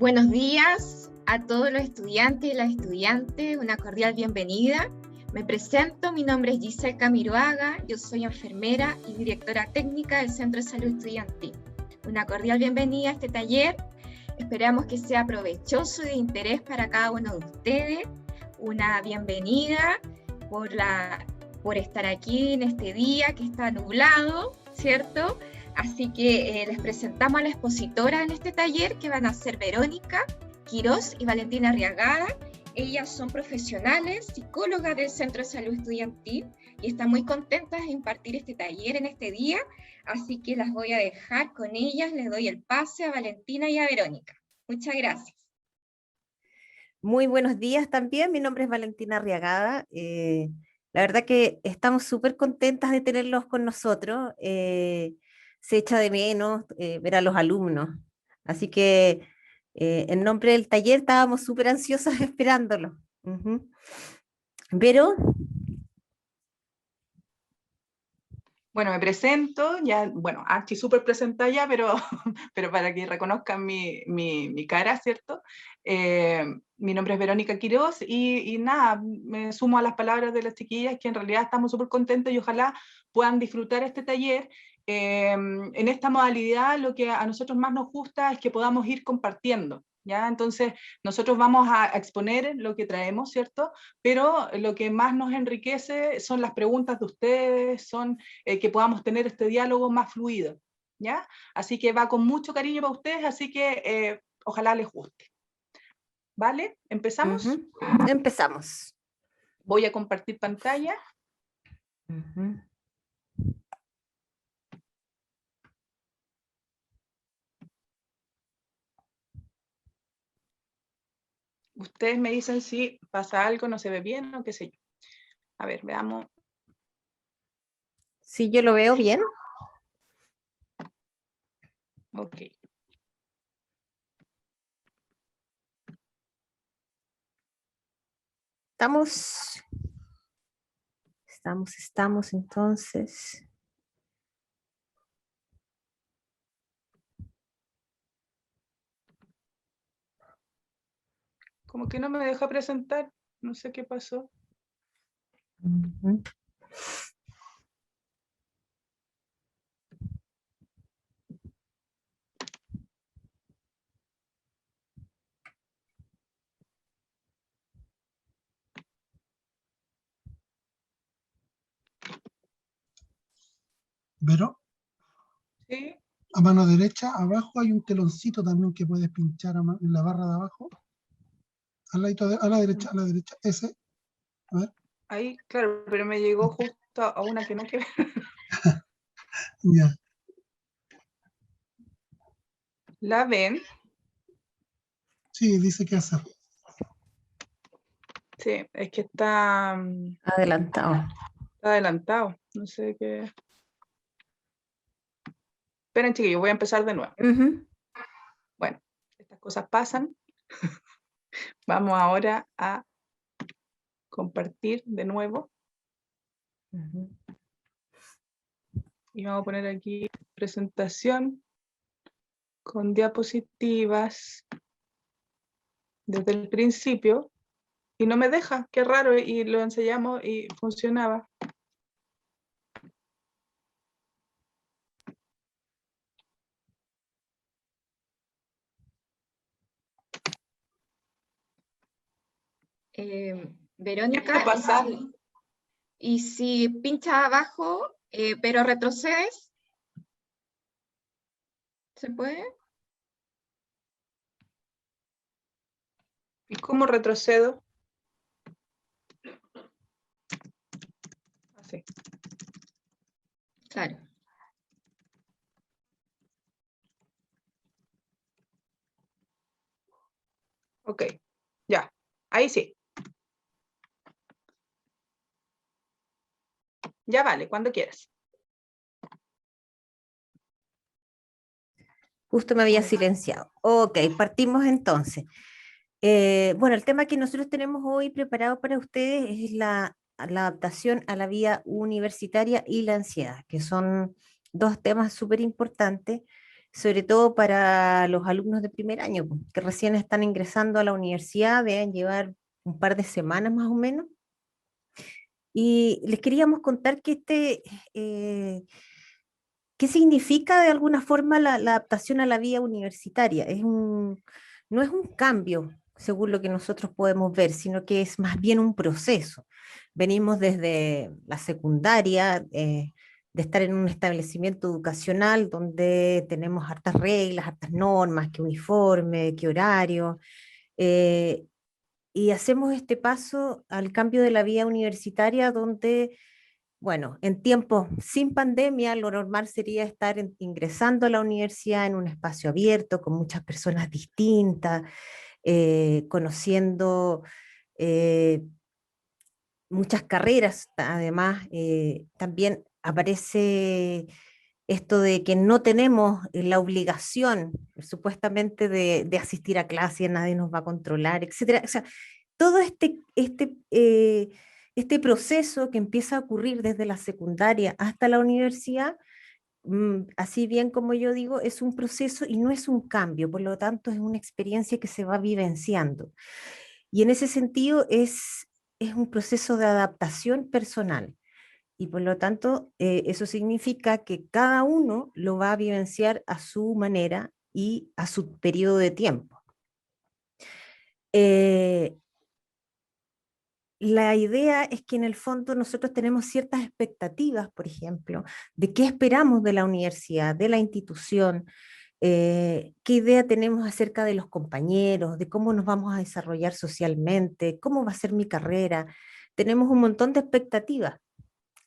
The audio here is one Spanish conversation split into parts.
Buenos días a todos los estudiantes y las estudiantes, una cordial bienvenida. Me presento, mi nombre es Giselle Camiroaga, yo soy enfermera y directora técnica del Centro de Salud Estudiantil. Una cordial bienvenida a este taller, esperamos que sea provechoso y de interés para cada uno de ustedes. Una bienvenida por estar aquí en este día que está nublado, ¿cierto? Así que les presentamos a la expositora en este taller, que van a ser Verónica Quirós y Valentina Arriagada. Ellas son profesionales, psicólogas del Centro de Salud Estudiantil y están muy contentas de impartir este taller en este día, así que las voy a dejar con ellas. Les doy el pase a Valentina y a Verónica. Muchas gracias. Muy buenos días también, mi nombre es Valentina Arriagada. La verdad que estamos súper contentas de tenerlos con nosotros. Se echa de menos ver a los alumnos. Así que en nombre del taller estábamos súper ansiosas esperándolo. Vero. Bueno, me presento, ya, bueno, Archie súper presentada ya, pero, pero para que reconozcan mi cara, ¿cierto? Mi nombre es Verónica Quirós y nada, me sumo a las palabras de las chiquillas, que en realidad estamos súper contentos y ojalá puedan disfrutar este taller. En esta modalidad lo que a nosotros más nos gusta es que podamos ir compartiendo, ¿ya? Entonces nosotros vamos a exponer lo que traemos, ¿cierto? Pero lo que más nos enriquece son las preguntas de ustedes, son que podamos tener este diálogo más fluido, ¿ya? Así que va con mucho cariño para ustedes, así que ojalá les guste. ¿Vale? ¿Empezamos? Empezamos. Voy a compartir pantalla. Ustedes me dicen si pasa algo, no se ve bien o qué sé yo. A ver, veamos. Sí, yo lo veo bien. Ok. Estamos entonces. Como que no me deja presentar, no sé qué pasó. Vero, ¿Sí? a mano derecha, abajo hay un teloncito también que puedes pinchar en la barra de abajo. A la derecha, ese. A ver. Ahí, claro, pero me llegó justo a una que no quiero. Ya. ¿La ven? Sí, dice que hacer. Sí, es que está Adelantado. adelantado, no sé qué. Esperen, chiquillos, voy a empezar de nuevo. Bueno, estas cosas pasan. Vamos ahora a compartir de nuevo. Y vamos a poner aquí presentación con diapositivas desde el principio. Y no me deja, qué raro, y lo ensayamos y funcionaba. Verónica, y si pinchas abajo, pero retrocedes, ¿se puede? ¿Y cómo retrocedo? Así. Claro. Ok, ya, ahí sí. Ya vale, cuando quieras. Justo me había silenciado. Ok, partimos entonces. Bueno, el tema que nosotros tenemos hoy preparado para ustedes es la adaptación a la vida universitaria y la ansiedad, que son dos temas súper importantes. sobre todo para los alumnos de primer año, pues, que recién están ingresando a la universidad, deben llevar un par de semanas más o menos. Y les queríamos contar que ¿qué significa de alguna forma la adaptación a la vida universitaria? No es un cambio, según lo que nosotros podemos ver, sino que es más bien un proceso. Venimos desde la secundaria, de estar en un establecimiento educacional donde tenemos hartas reglas, hartas normas, qué uniforme, qué horario, eh, y hacemos este paso al cambio de la vida universitaria donde, bueno, en tiempos sin pandemia, lo normal sería estar ingresando a la universidad en un espacio abierto, con muchas personas distintas, conociendo eh, muchas carreras. Además, también aparece esto de que no tenemos la obligación, supuestamente, de asistir a clases, nadie nos va a controlar, etcétera. O sea, todo este proceso que empieza a ocurrir desde la secundaria hasta la universidad, así bien como yo digo, es un proceso y no es un cambio, por lo tanto es una experiencia que se va vivenciando. Y en ese sentido es un proceso de adaptación personal. Y por lo tanto, eso significa que cada uno lo va a vivenciar a su manera y a su periodo de tiempo. Eh, la idea es que en el fondo nosotros tenemos ciertas expectativas, por ejemplo, de qué esperamos de la universidad, de la institución, qué idea tenemos acerca de los compañeros, de cómo nos vamos a desarrollar socialmente, cómo va a ser mi carrera. Tenemos un montón de expectativas.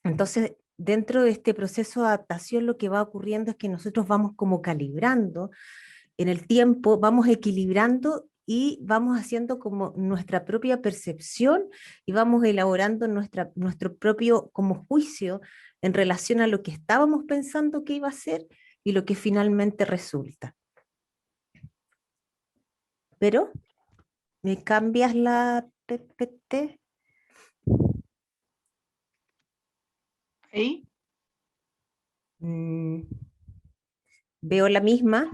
Entonces, dentro de este proceso de adaptación, lo que va ocurriendo es que nosotros vamos como calibrando en el tiempo, vamos equilibrando y vamos haciendo como nuestra propia percepción y vamos elaborando nuestro propio como juicio en relación a lo que estábamos pensando que iba a ser y lo que finalmente resulta. Pero, ¿me cambias la PPT? ¿Ahí? Mm, veo la misma,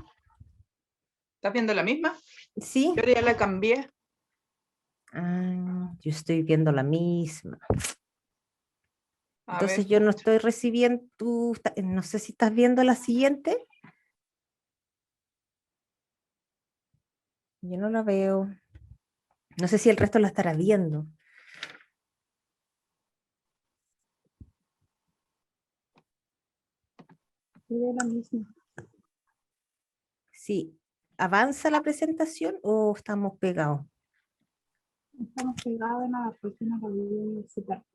¿Estás viendo la misma? ¿sí? Yo ahora ya la cambié. Yo estoy viendo la misma. A Entonces ver, yo no pucha. estoy recibiendo, no sé si estás viendo la siguiente. Yo no la veo. No sé si el resto la estará viendo. Sí, de la misma. Sí. ¿Avanza la presentación o estamos pegados? Estamos pegados en la página de la vida universitaria.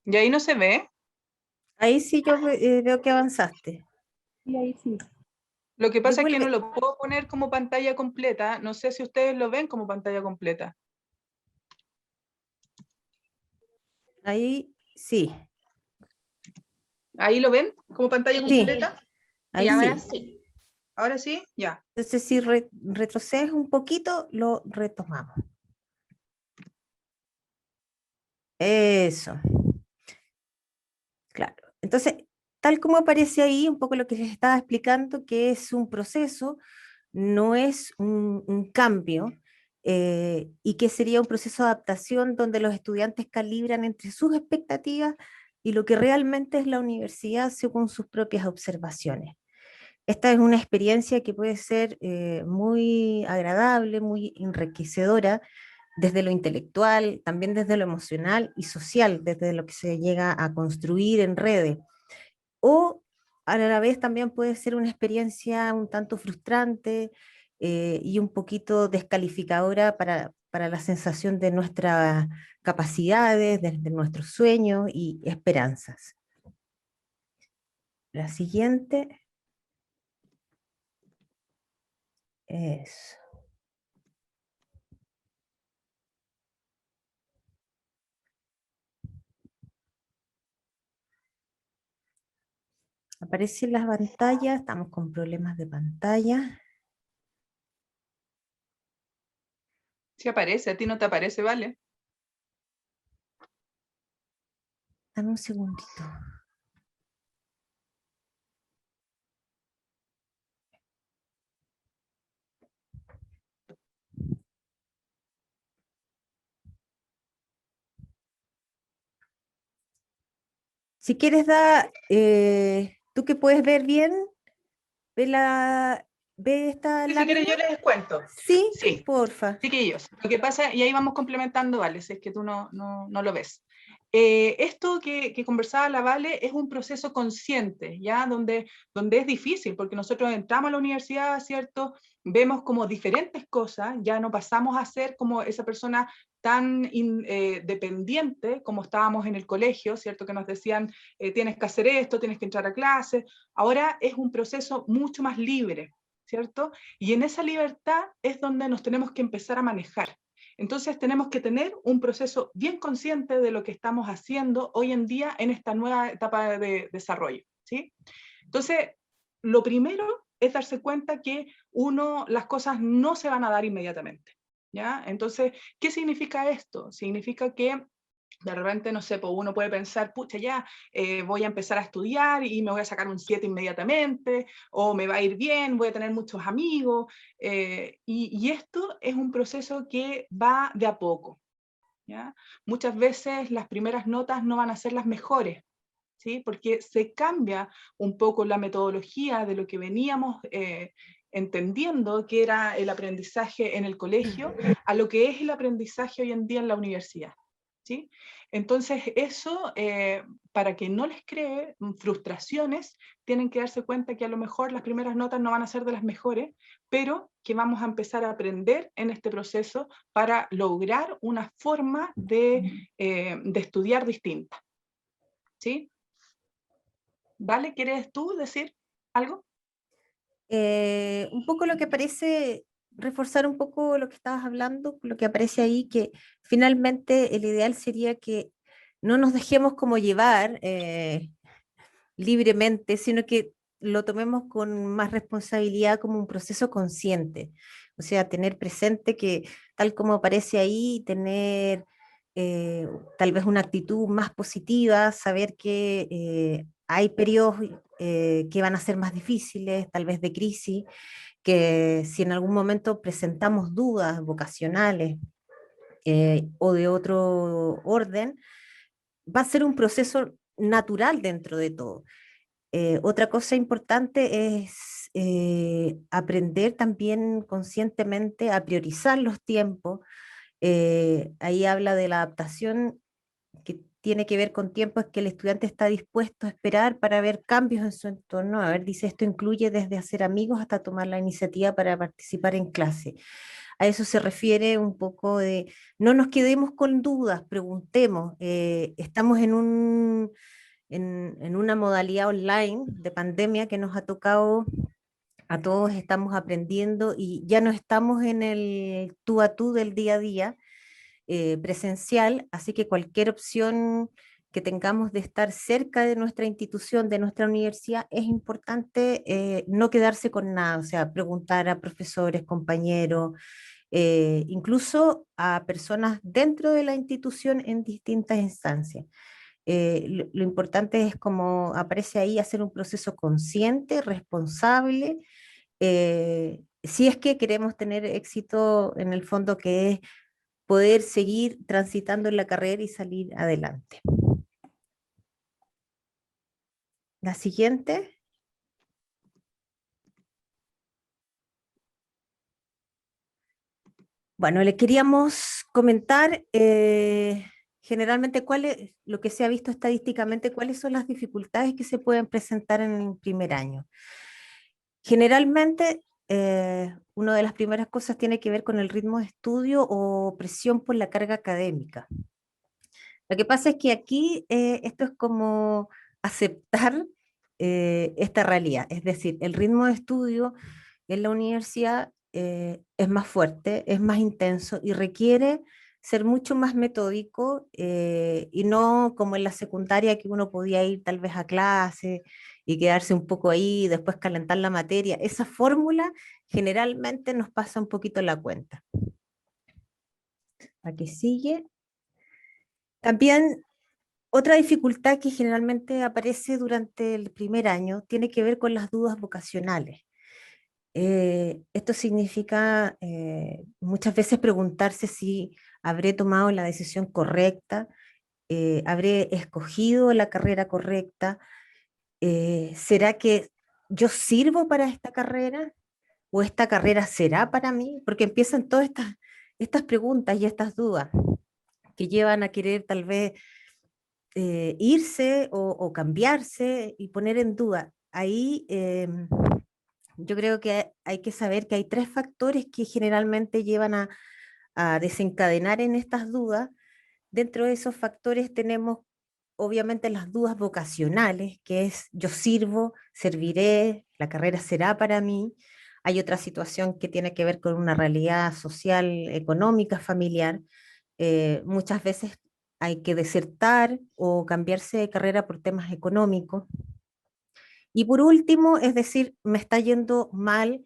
¿Y ahí no se ve? Ahí sí yo veo que avanzaste. Y ahí sí. Lo que pasa es que no Devuelve. lo puedo poner como pantalla completa. No sé si ustedes lo ven como pantalla completa. Ahí sí. ¿Ahí lo ven como pantalla Sí, completa? Ahí y ahora sí. sí. ¿Ahora sí? Ya. Entonces si retrocedes un poquito, lo retomamos. Eso. Claro. Entonces, tal como aparece ahí, un poco lo que les estaba explicando, que es un proceso, no es un cambio, y que sería un proceso de adaptación donde los estudiantes calibran entre sus expectativas y lo que realmente es la universidad según sus propias observaciones. Esta es una experiencia que puede ser muy agradable, muy enriquecedora, desde lo intelectual, también desde lo emocional y social, desde lo que se llega a construir en redes. O a la vez también puede ser una experiencia un tanto frustrante, y un poquito descalificadora para la sensación de nuestras capacidades, de nuestros sueños y esperanzas. La siguiente es... Aparecen las pantallas, estamos con problemas de pantalla. Sí aparece, a ti no te aparece, ¿vale? Dame un segundito. Si quieres, tú que puedes ver bien, ve esta Sí, si quieres lámina. yo les cuento. Sí, Sí, porfa. chiquillos, lo que pasa, y ahí vamos complementando, Vale, si es que tú no lo ves. Esto que conversaba la Vale es un proceso consciente, ¿ya? Donde es difícil, porque nosotros entramos a la universidad, ¿cierto? Vemos como diferentes cosas, ya no pasamos a ser como esa persona tan dependiente como estábamos en el colegio, ¿cierto? Que nos decían, tienes que hacer esto, tienes que entrar a clase. Ahora es un proceso mucho más libre, ¿cierto? Y en esa libertad es donde nos tenemos que empezar a manejar. Entonces tenemos que tener un proceso bien consciente de lo que estamos haciendo hoy en día en esta nueva etapa de desarrollo, ¿sí? Entonces, lo primero es darse cuenta que las cosas no se van a dar inmediatamente, ¿ya? Entonces, ¿qué significa esto? Significa que de repente, no sé, pues uno puede pensar, pucha, ya voy a empezar a estudiar y me voy a sacar un 7 inmediatamente, o me va a ir bien, voy a tener muchos amigos, y esto es un proceso que va de a poco, ¿ya? Muchas veces las primeras notas no van a ser las mejores, ¿sí? Porque se cambia un poco la metodología de lo que veníamos entendiendo que era el aprendizaje en el colegio a lo que es el aprendizaje hoy en día en la universidad, ¿sí? Entonces eso, para que no les cree frustraciones, tienen que darse cuenta que a lo mejor las primeras notas no van a ser de las mejores, pero que vamos a empezar a aprender en este proceso para lograr una forma de estudiar distinta, ¿sí? ¿Vale? ¿Quieres tú decir algo? Un poco lo que parece, reforzar un poco lo que estabas hablando, lo que aparece ahí, que finalmente el ideal sería que no nos dejemos como llevar libremente, sino que lo tomemos con más responsabilidad como un proceso consciente. O sea, tener presente que tal como aparece ahí, tener eh, tal vez una actitud más positiva, saber que hay periodos que van a ser más difíciles, tal vez de crisis, que si en algún momento presentamos dudas vocacionales o de otro orden, va a ser un proceso natural dentro de todo. Otra cosa importante es aprender también conscientemente a priorizar los tiempos. Ahí habla de la adaptación que tiene que ver con tiempos que el estudiante está dispuesto a esperar para ver cambios en su entorno. A ver, dice, esto incluye desde hacer amigos hasta tomar la iniciativa para participar en clase. A eso se refiere un poco de, no nos quedemos con dudas, preguntemos. Estamos en una modalidad online de pandemia que nos ha tocado a todos, estamos aprendiendo y ya no estamos en el tú a tú del día a día presencial, así que cualquier opción que tengamos de estar cerca de nuestra institución, de nuestra universidad, es importante no quedarse con nada, o sea, preguntar a profesores, compañeros, incluso a personas dentro de la institución en distintas instancias. Lo importante es, como aparece ahí, hacer un proceso consciente, responsable, si es que queremos tener éxito en el fondo, que es poder seguir transitando en la carrera y salir adelante. La siguiente. Bueno, le queríamos comentar generalmente lo que se ha visto estadísticamente, cuáles son las dificultades que se pueden presentar en el primer año. Generalmente, una de las primeras cosas tiene que ver con el ritmo de estudio o presión por la carga académica. Lo que pasa es que aquí esto es como aceptar esta realidad, es decir, el ritmo de estudio en la universidad es más fuerte, es más intenso y requiere ser mucho más metódico y no como en la secundaria, que uno podía ir tal vez a clase y quedarse un poco ahí, después calentar la materia. Esa fórmula generalmente nos pasa un poquito la cuenta. Aquí sigue. También otra dificultad que generalmente aparece durante el primer año tiene que ver con las dudas vocacionales. Esto significa muchas veces preguntarse si habré tomado la decisión correcta, habré escogido la carrera correcta, ¿será que yo sirvo para esta carrera o esta carrera será para mí? Porque empiezan todas estas preguntas y estas dudas que llevan a querer tal vez irse o cambiarse y poner en duda. Ahí yo creo que hay que saber que hay tres factores que generalmente llevan a desencadenar en estas dudas. Dentro de esos factores tenemos obviamente las dudas vocacionales, que es yo sirvo, serviré, la carrera será para mí. Hay otra situación que tiene que ver con una realidad social, económica, familiar. Muchas veces hay que desertar o cambiarse de carrera por temas económicos. Y por último, es decir, me está yendo mal,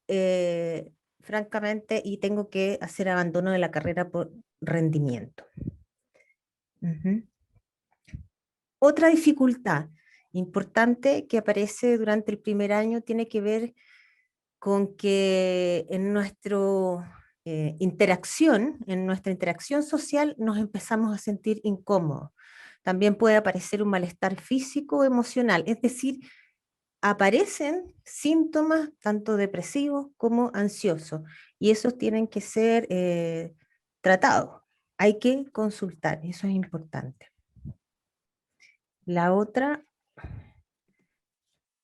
eh, francamente, y tengo que hacer abandono de la carrera por rendimiento. Ujú. Otra dificultad importante que aparece durante el primer año tiene que ver con que en en nuestra interacción social nos empezamos a sentir incómodos. También puede aparecer un malestar físico o emocional, es decir, aparecen síntomas tanto depresivos como ansiosos y esos tienen que ser tratados. Hay que consultar, eso es importante. La otra,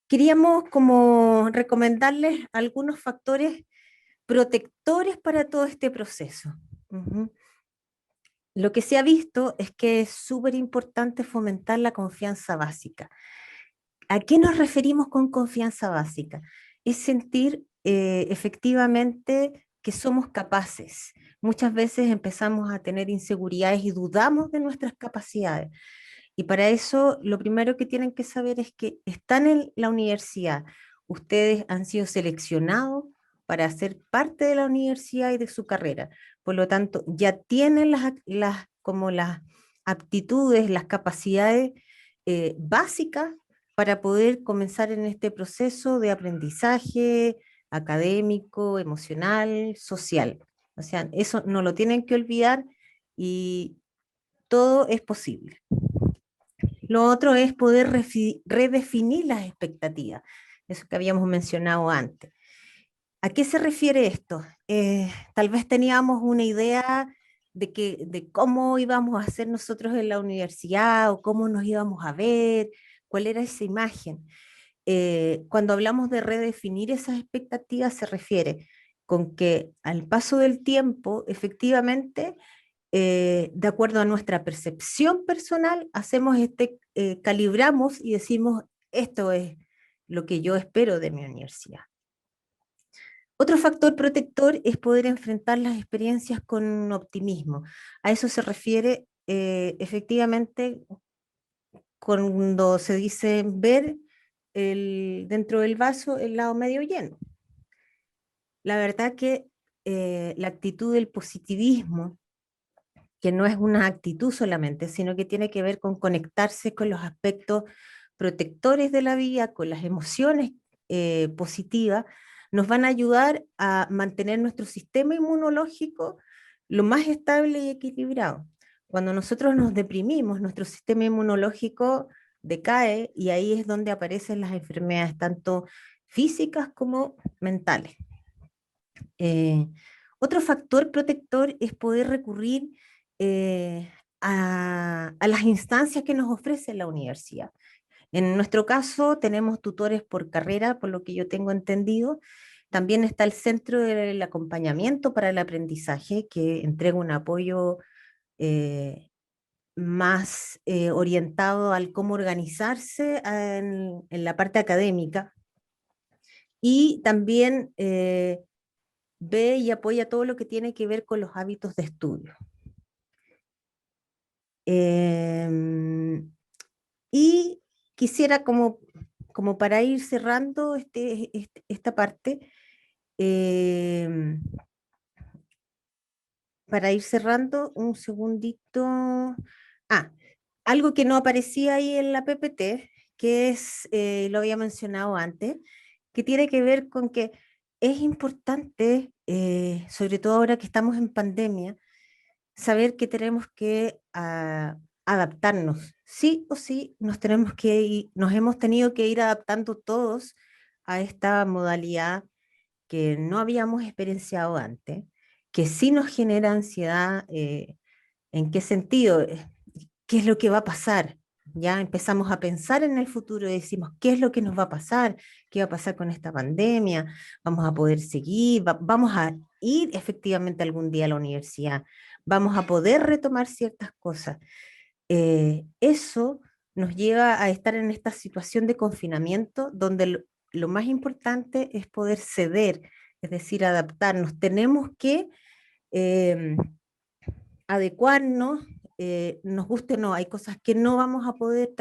queríamos como recomendarles algunos factores protectores para todo este proceso. Ujú. Lo que se ha visto es que es súper importante fomentar la confianza básica. ¿A qué nos referimos con confianza básica? Es sentir efectivamente que somos capaces. Muchas veces empezamos a tener inseguridades y dudamos de nuestras capacidades. Y para eso lo primero que tienen que saber es que están en la universidad. Ustedes han sido seleccionados para ser parte de la universidad y de su carrera. Por lo tanto, ya tienen como las aptitudes, las capacidades básicas para poder comenzar en este proceso de aprendizaje académico, emocional, social. O sea, eso no lo tienen que olvidar y todo es posible. Lo otro es poder redefinir las expectativas, eso que habíamos mencionado antes. ¿A qué se refiere esto? Tal vez teníamos una idea de cómo íbamos a ser nosotros en la universidad o cómo nos íbamos a ver, cuál era esa imagen. Cuando hablamos de redefinir esas expectativas se refiere con que al paso del tiempo, efectivamente, de acuerdo a nuestra percepción personal, calibramos y decimos, esto es lo que yo espero de mi universidad. Otro factor protector es poder enfrentar las experiencias con optimismo. A eso se refiere efectivamente cuando se dice ver dentro del vaso el lado medio lleno. La verdad que la actitud del positivismo, que no es una actitud solamente, sino que tiene que ver con conectarse con los aspectos protectores de la vida, con las emociones positivas, nos van a ayudar a mantener nuestro sistema inmunológico lo más estable y equilibrado. Cuando nosotros nos deprimimos, nuestro sistema inmunológico decae y ahí es donde aparecen las enfermedades, tanto físicas como mentales. Otro factor protector es poder recurrir a las instancias que nos ofrece la universidad. En nuestro caso tenemos tutores por carrera, por lo que yo tengo entendido. También está el Centro del Acompañamiento para el Aprendizaje, que entrega un apoyo más orientado al cómo organizarse en la parte académica. Y también ve y apoya todo lo que tiene que ver con los hábitos de estudio. Y quisiera como para ir cerrando esta parte, para ir cerrando, un segundito. Ah, algo que no aparecía ahí en la PPT, que es, lo había mencionado antes, que tiene que ver con que es importante, sobre todo ahora que estamos en pandemia, saber que tenemos que adaptarnos. Sí o sí, nos hemos tenido que ir adaptando todos a esta modalidad que no habíamos experienciado antes, que sí nos genera ansiedad. ¿En qué sentido? ¿Qué es lo que va a pasar? Ya empezamos a pensar en el futuro y decimos, ¿qué es lo que nos va a pasar? ¿Qué va a pasar con esta pandemia? ¿Vamos a poder seguir? ¿Vamos a ir efectivamente algún día a la universidad? ¿Vamos a poder retomar ciertas cosas? Eso nos lleva a estar en esta situación de confinamiento donde lo más importante es poder ceder, es decir, adaptarnos. Tenemos que eh, adecuarnos, nos guste o no, hay cosas que no vamos a poder,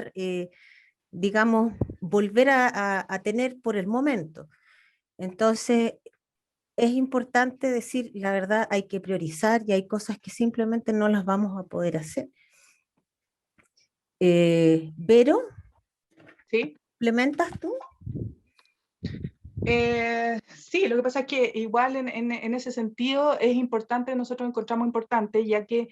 digamos, volver a tener por el momento. Entonces, es importante decir, la verdad, hay que priorizar y hay cosas que simplemente no las vamos a poder hacer. Vero, ¿Sí? ¿implementas tú? Sí, lo que pasa es que igual en ese sentido es importante, nosotros encontramos importante, ya que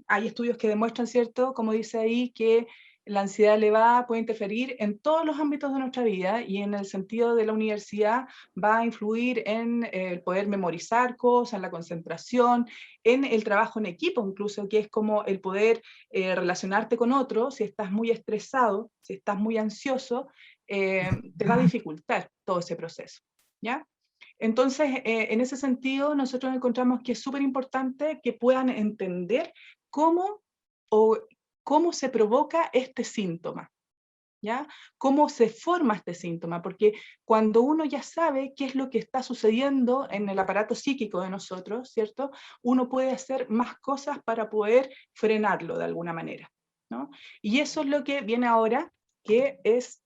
hay estudios que demuestran, ¿cierto? Como dice ahí, que la ansiedad elevada puede interferir en todos los ámbitos de nuestra vida y en el sentido de la universidad va a influir en el poder memorizar cosas, en la concentración, en el trabajo en equipo incluso, que es como el poder relacionarte con otros, si estás muy estresado, si estás muy ansioso, te va a dificultar todo ese proceso, ¿ya? Entonces, en ese sentido, nosotros encontramos que es súper importante que puedan entender cómo se provoca este síntoma, ¿ya? Cómo se forma este síntoma, porque cuando uno ya sabe qué es lo que está sucediendo en el aparato psíquico de nosotros, ¿cierto? Uno puede hacer más cosas para poder frenarlo de alguna manera, ¿no? Y eso es lo que viene ahora, que es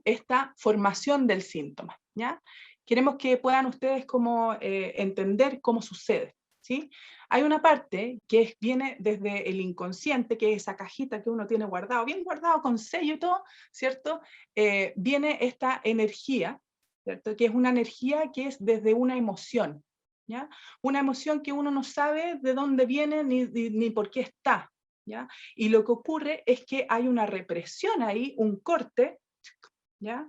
esta formación del síntoma, ¿ya? Queremos que puedan ustedes como entender cómo sucede, ¿sí? Hay una parte que viene desde el inconsciente, que es esa cajita que uno tiene guardado, bien guardado con sello y todo, ¿cierto? Viene esta energía, ¿cierto? Que es una energía que es desde una emoción, ¿ya? Una emoción que uno no sabe de dónde viene ni por qué está, ¿ya? Y lo que ocurre es que hay una represión ahí, un corte, ¿ya?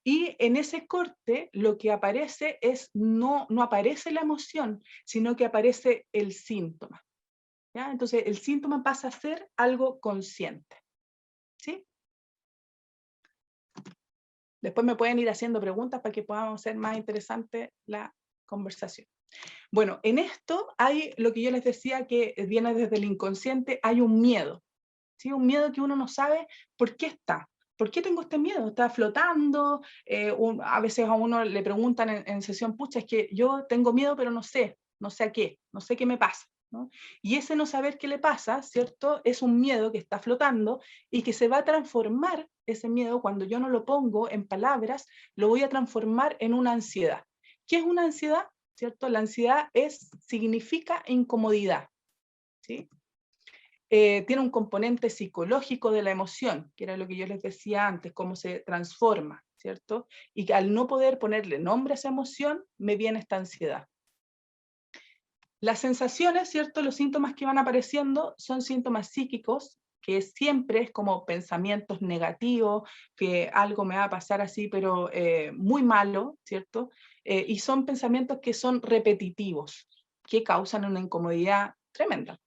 Y en ese corte lo que aparece es, no aparece la emoción, sino que aparece el síntoma, ¿ya? Entonces el síntoma pasa a ser algo consciente, ¿sí? Después me pueden ir haciendo preguntas para que podamos hacer más interesante la conversación. Bueno, en esto hay lo que yo les decía que viene desde el inconsciente, hay un miedo, ¿sí? Un miedo que uno no sabe por qué está. ¿Por qué tengo este miedo? ¿Está flotando? A veces a uno le preguntan en sesión, pucha, es que yo tengo miedo, pero no sé a qué, no sé qué me pasa, ¿no? Y ese no saber qué le pasa, ¿cierto? Es un miedo que está flotando y que se va a transformar, ese miedo, cuando yo no lo pongo en palabras, lo voy a transformar en una ansiedad. ¿Qué es una ansiedad? ¿Cierto? La ansiedad significa incomodidad, ¿sí? Tiene un componente psicológico de la emoción, que era lo que yo les decía antes, cómo se transforma, ¿cierto? Y que al no poder ponerle nombre a esa emoción, me viene esta ansiedad. Las sensaciones, ¿cierto? Los síntomas que van apareciendo son síntomas psíquicos, que siempre es como pensamientos negativos, que algo me va a pasar así, pero muy malo, ¿cierto? Y son pensamientos que son repetitivos, que causan una incomodidad tremenda.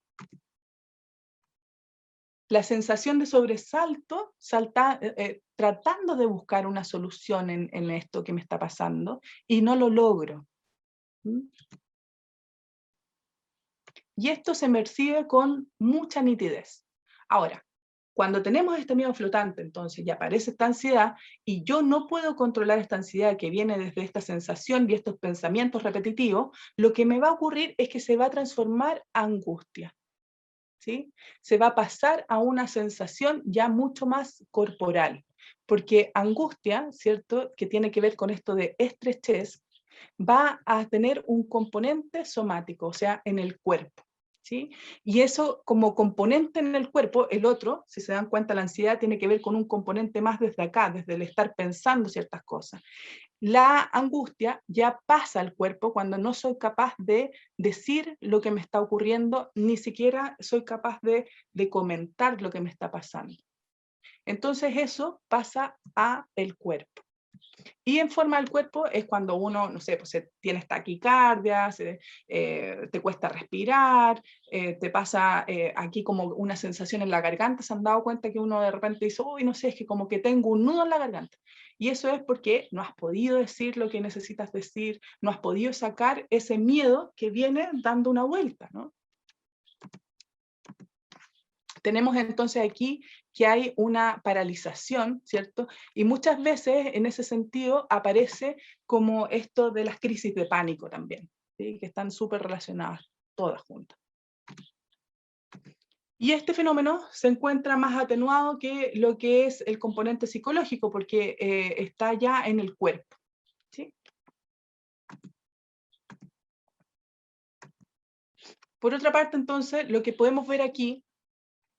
La sensación de sobresalto, tratando de buscar una solución en esto que me está pasando, y no lo logro. ¿Mm? Y esto se percibe con mucha nitidez. Ahora, cuando tenemos este miedo flotante, entonces, ya aparece esta ansiedad, y yo no puedo controlar esta ansiedad que viene desde esta sensación y estos pensamientos repetitivos, lo que me va a ocurrir es que se va a transformar a angustia. ¿Sí? Se va a pasar a una sensación ya mucho más corporal, porque angustia, ¿cierto?, que tiene que ver con esto de estrechez, va a tener un componente somático, o sea, en el cuerpo, ¿sí? Y eso como componente en el cuerpo, el otro, si se dan cuenta, la ansiedad tiene que ver con un componente más desde acá, desde el estar pensando ciertas cosas. La angustia ya pasa al cuerpo cuando no soy capaz de decir lo que me está ocurriendo, ni siquiera soy capaz de comentar lo que me está pasando. Entonces eso pasa a el cuerpo. Y en forma del cuerpo es cuando uno, no sé, pues tienes taquicardia, te cuesta respirar, te pasa aquí como una sensación en la garganta. ¿Se han dado cuenta que uno de repente dice, uy, no sé, es que como que tengo un nudo en la garganta? Y eso es porque no has podido decir lo que necesitas decir, no has podido sacar ese miedo que viene dando una vuelta, ¿no? Tenemos entonces aquí que hay una paralización, ¿cierto? Y muchas veces en ese sentido aparece como esto de las crisis de pánico también, ¿sí? Que están súper relacionadas todas juntas. Y este fenómeno se encuentra más atenuado que lo que es el componente psicológico, porque está ya en el cuerpo, ¿sí? Por otra parte, entonces, lo que podemos ver aquí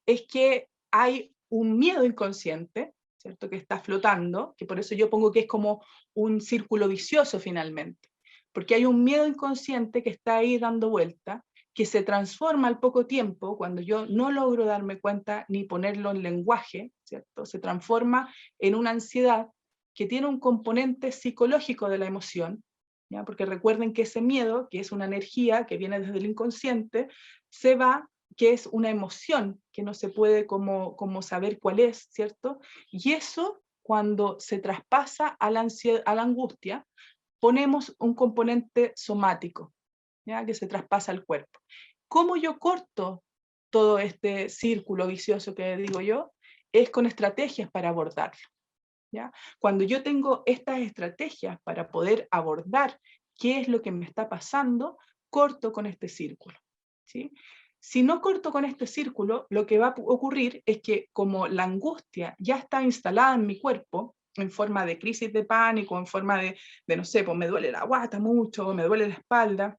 es que hay un miedo inconsciente, ¿cierto? Que está flotando, que por eso yo pongo que es como un círculo vicioso finalmente, porque hay un miedo inconsciente que está ahí dando vuelta, que se transforma al poco tiempo, cuando yo no logro darme cuenta ni ponerlo en lenguaje, ¿cierto? Se transforma en una ansiedad que tiene un componente psicológico de la emoción, ¿ya? Porque recuerden que ese miedo, que es una energía que viene desde el inconsciente, se va, que es una emoción que no se puede como saber cuál es, ¿cierto? Y eso, cuando se traspasa a la angustia, ponemos un componente somático, ¿ya? Que se traspasa al cuerpo. ¿Cómo yo corto todo este círculo vicioso que digo yo? Es con estrategias para abordarlo, ¿ya? Cuando yo tengo estas estrategias para poder abordar qué es lo que me está pasando, corto con este círculo, ¿sí? Si no corto con este círculo, lo que va a ocurrir es que como la angustia ya está instalada en mi cuerpo, en forma de crisis de pánico, en forma de no sé, pues me duele la guata mucho, me duele la espalda,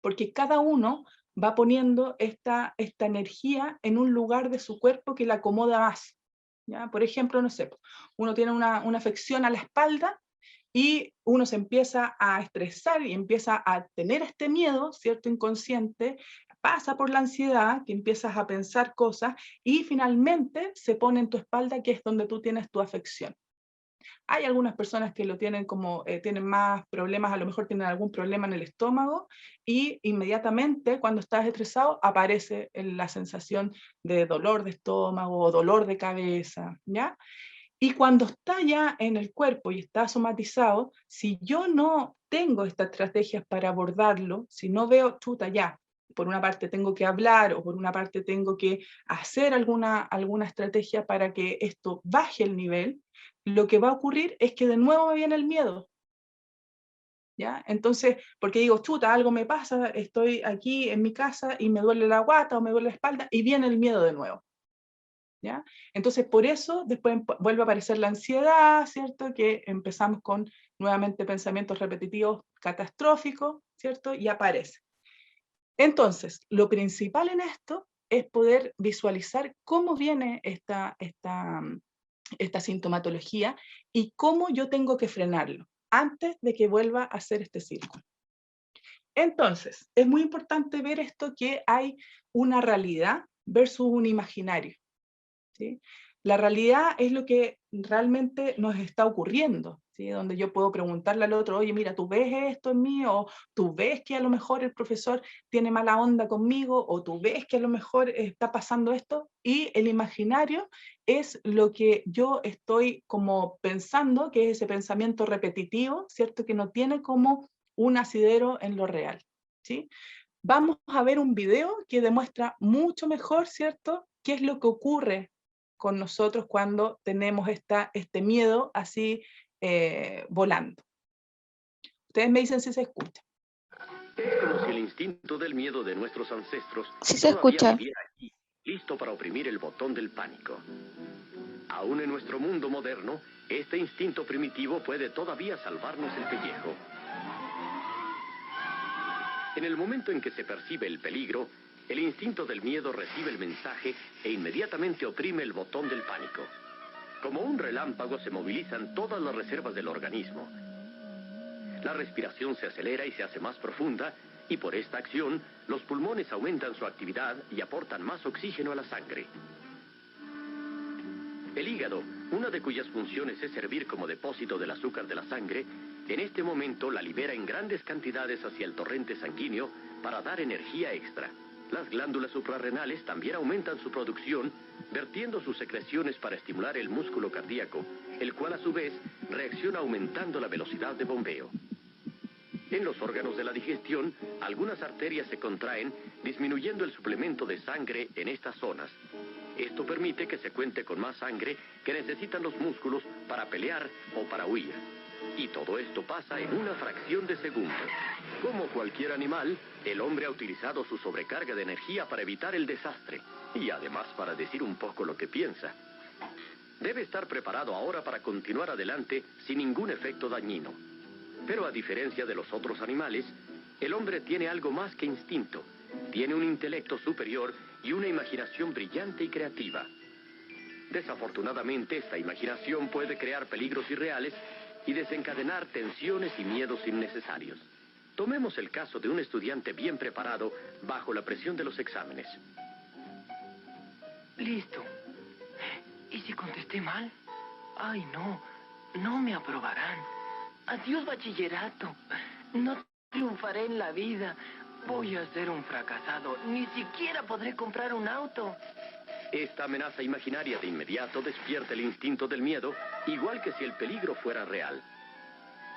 porque cada uno va poniendo esta energía en un lugar de su cuerpo que la acomoda más, ¿ya? Por ejemplo, no sé, uno tiene una afección a la espalda y uno se empieza a estresar y empieza a tener este miedo, ¿cierto? Inconsciente, pasa por la ansiedad, que empiezas a pensar cosas y finalmente se pone en tu espalda, que es donde tú tienes tu afección. Hay algunas personas que lo tienen como, tienen más problemas, a lo mejor tienen algún problema en el estómago y inmediatamente cuando estás estresado aparece la sensación de dolor de estómago o dolor de cabeza, ¿ya? Y cuando está ya en el cuerpo y está somatizado, si yo no tengo estas estrategias para abordarlo, si no veo, chuta, ya, por una parte tengo que hablar o por una parte tengo que hacer alguna estrategia para que esto baje el nivel, lo que va a ocurrir es que de nuevo me viene el miedo, ¿ya? Entonces, porque digo, chuta, algo me pasa, estoy aquí en mi casa y me duele la guata o me duele la espalda y viene el miedo de nuevo. ¿Ya? Entonces, por eso después vuelve a aparecer la ansiedad, ¿cierto? Que empezamos con nuevamente pensamientos repetitivos catastróficos, ¿cierto? Y aparece. Entonces, lo principal en esto es poder visualizar cómo viene esta sintomatología y cómo yo tengo que frenarlo antes de que vuelva a hacer este círculo. Entonces, es muy importante ver esto, que hay una realidad versus un imaginario, ¿sí? La realidad es lo que realmente nos está ocurriendo, ¿sí? Donde yo puedo preguntarle al otro, oye, mira, ¿tú ves esto en mí? O ¿tú ves que a lo mejor el profesor tiene mala onda conmigo? O ¿tú ves que a lo mejor está pasando esto? Y el imaginario es lo que yo estoy como pensando, que es ese pensamiento repetitivo, ¿cierto? Que no tiene como un asidero en lo real, ¿sí? Vamos a ver un video que demuestra mucho mejor, ¿cierto?, qué es lo que ocurre con nosotros cuando tenemos este miedo así volando. Ustedes me dicen si se escucha. Es como si el instinto del miedo de nuestros ancestros Sí se escucha. viviera allí, listo para oprimir el botón del pánico. Aún en nuestro mundo moderno, este instinto primitivo puede todavía salvarnos el pellejo. En el momento en que se percibe el peligro, el instinto del miedo recibe el mensaje e inmediatamente oprime el botón del pánico. Como un relámpago se movilizan todas las reservas del organismo. La respiración se acelera y se hace más profunda, y por esta acción, los pulmones aumentan su actividad y aportan más oxígeno a la sangre. El hígado, una de cuyas funciones es servir como depósito del azúcar de la sangre, en este momento la libera en grandes cantidades hacia el torrente sanguíneo para dar energía extra. Las glándulas suprarrenales también aumentan su producción, vertiendo sus secreciones para estimular el músculo cardíaco, el cual a su vez reacciona aumentando la velocidad de bombeo. En los órganos de la digestión, algunas arterias se contraen, disminuyendo el suplemento de sangre en estas zonas. Esto permite que se cuente con más sangre que necesitan los músculos para pelear o para huir. Y todo esto pasa en una fracción de segundo. Como cualquier animal, el hombre ha utilizado su sobrecarga de energía para evitar el desastre y además para decir un poco lo que piensa. Debe estar preparado ahora para continuar adelante sin ningún efecto dañino. Pero a diferencia de los otros animales, el hombre tiene algo más que instinto. Tiene un intelecto superior y una imaginación brillante y creativa. Desafortunadamente, esta imaginación puede crear peligros irreales y desencadenar tensiones y miedos innecesarios. Tomemos el caso de un estudiante bien preparado bajo la presión de los exámenes. Listo. ¿Y si contesté mal? Ay, no. No me aprobarán. Adiós, bachillerato. No triunfaré en la vida. Voy a ser un fracasado. Ni siquiera podré comprar un auto. Esta amenaza imaginaria de inmediato despierta el instinto del miedo, igual que si el peligro fuera real.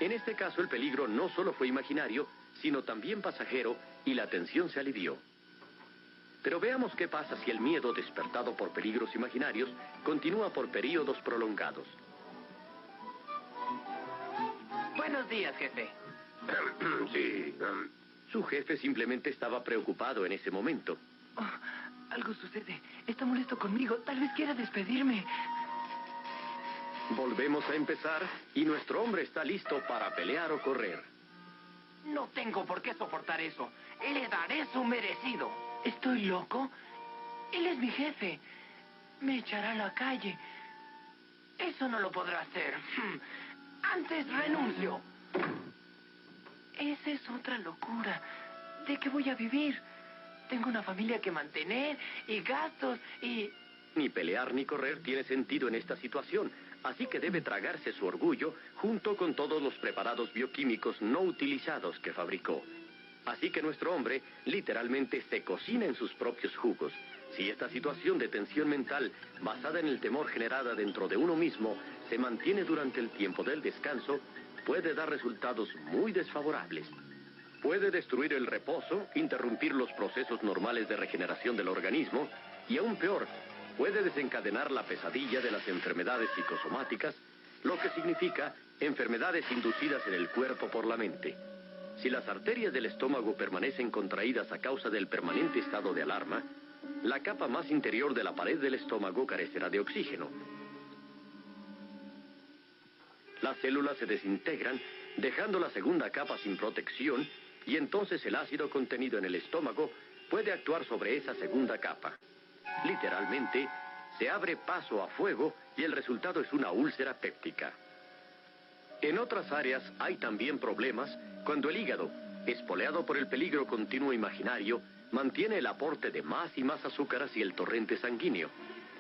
En este caso, el peligro no solo fue imaginario, sino también pasajero, y la tensión se alivió. Pero veamos qué pasa si el miedo despertado por peligros imaginarios continúa por períodos prolongados. Buenos días, jefe. Sí. Su jefe simplemente estaba preocupado en ese momento. Oh, algo sucede. Está molesto conmigo. Tal vez quiera despedirme. Volvemos a empezar y nuestro hombre está listo para pelear o correr. No tengo por qué soportar eso. Le daré su merecido. ¿Estoy loco? Él es mi jefe. Me echará a la calle. Eso no lo podrá hacer. Antes renuncio. Esa es otra locura. ¿De qué voy a vivir? Tengo una familia que mantener y gastos y... Ni pelear ni correr tiene sentido en esta situación, así que debe tragarse su orgullo junto con todos los preparados bioquímicos no utilizados que fabricó. Así que nuestro hombre literalmente se cocina en sus propios jugos. Si esta situación de tensión mental basada en el temor generada dentro de uno mismo se mantiene durante el tiempo del descanso, puede dar resultados muy desfavorables. Puede destruir el reposo, interrumpir los procesos normales de regeneración del organismo y aún peor, puede desencadenar la pesadilla de las enfermedades psicosomáticas, lo que significa enfermedades inducidas en el cuerpo por la mente. Si las arterias del estómago permanecen contraídas a causa del permanente estado de alarma, la capa más interior de la pared del estómago carecerá de oxígeno. Las células se desintegran, dejando la segunda capa sin protección, y entonces el ácido contenido en el estómago puede actuar sobre esa segunda capa. Literalmente, se abre paso a fuego y el resultado es una úlcera péptica. En otras áreas hay también problemas cuando el hígado, espoleado por el peligro continuo imaginario, mantiene el aporte de más y más azúcar hacia el torrente sanguíneo.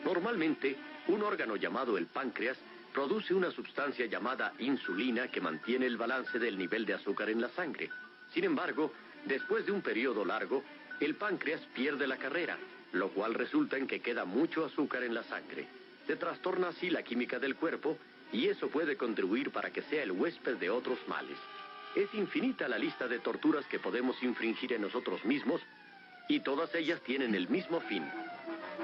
Normalmente, un órgano llamado el páncreas produce una sustancia llamada insulina que mantiene el balance del nivel de azúcar en la sangre. Sin embargo, después de un periodo largo, el páncreas pierde la carrera, lo cual resulta en que queda mucho azúcar en la sangre. Se trastorna así la química del cuerpo y eso puede contribuir para que sea el huésped de otros males. Es infinita la lista de torturas que podemos infringir en nosotros mismos y todas ellas tienen el mismo fin.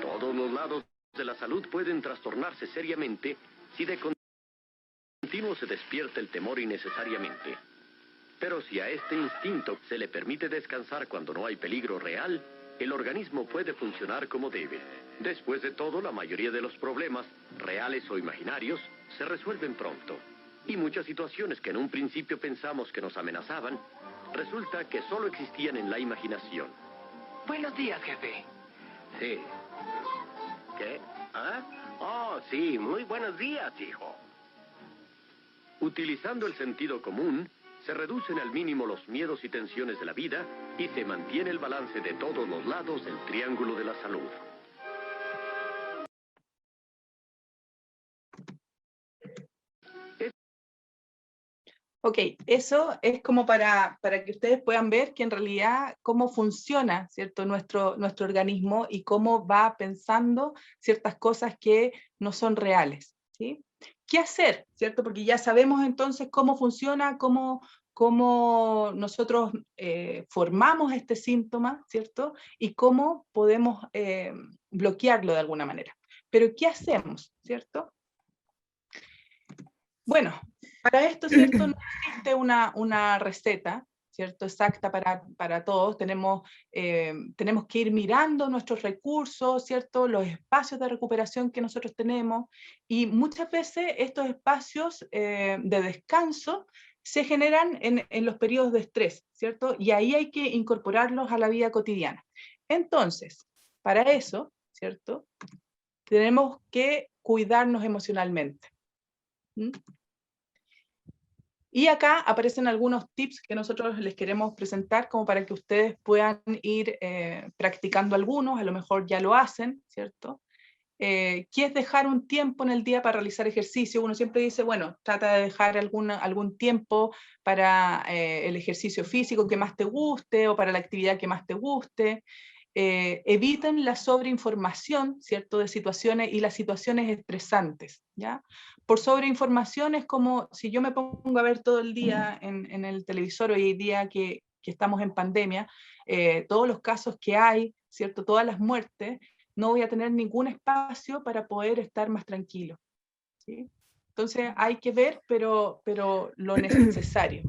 Todos los lados de la salud pueden trastornarse seriamente si de continuo se despierta el temor innecesariamente. Pero si a este instinto se le permite descansar cuando no hay peligro real, el organismo puede funcionar como debe. Después de todo, la mayoría de los problemas, reales o imaginarios, se resuelven pronto. Y muchas situaciones que en un principio pensamos que nos amenazaban, resulta que solo existían en la imaginación. Buenos días, jefe. Sí. ¿Qué? ¿Ah? Oh, sí, muy buenos días, hijo. Utilizando el sentido común, se reducen al mínimo los miedos y tensiones de la vida y se mantiene el balance de todos los lados del triángulo de la salud. Ok, eso es como para que ustedes puedan ver que en realidad cómo funciona, ¿cierto? Nuestro organismo y cómo va pensando ciertas cosas que no son reales, ¿sí? ¿Qué hacer, cierto? Porque ya sabemos entonces cómo funciona, cómo nosotros formamos este síntoma, ¿cierto? Y cómo podemos bloquearlo de alguna manera. Pero ¿qué hacemos, cierto? Bueno, para esto, ¿cierto? No existe una receta, ¿cierto? Exacta para todos. Tenemos que ir mirando nuestros recursos, ¿cierto? Los espacios de recuperación que nosotros tenemos. Y muchas veces estos espacios de descanso se generan en los periodos de estrés, ¿cierto? Y ahí hay que incorporarlos a la vida cotidiana. Entonces, para eso, ¿cierto? Tenemos que cuidarnos emocionalmente. ¿Mm? Y acá aparecen algunos tips que nosotros les queremos presentar como para que ustedes puedan ir practicando algunos, a lo mejor ya lo hacen, ¿cierto? ¿Qué es dejar un tiempo en el día para realizar ejercicio? Uno siempre dice, bueno, trata de dejar algún tiempo para el ejercicio físico que más te guste o para la actividad que más te guste. Eviten la sobreinformación, ¿cierto?, de situaciones y las situaciones estresantes, ¿ya? Por sobreinformación es como si yo me pongo a ver todo el día en el televisor hoy día que estamos en pandemia, todos los casos que hay, ¿cierto?, todas las muertes, no voy a tener ningún espacio para poder estar más tranquilo, ¿sí? Entonces hay que ver, pero lo necesario.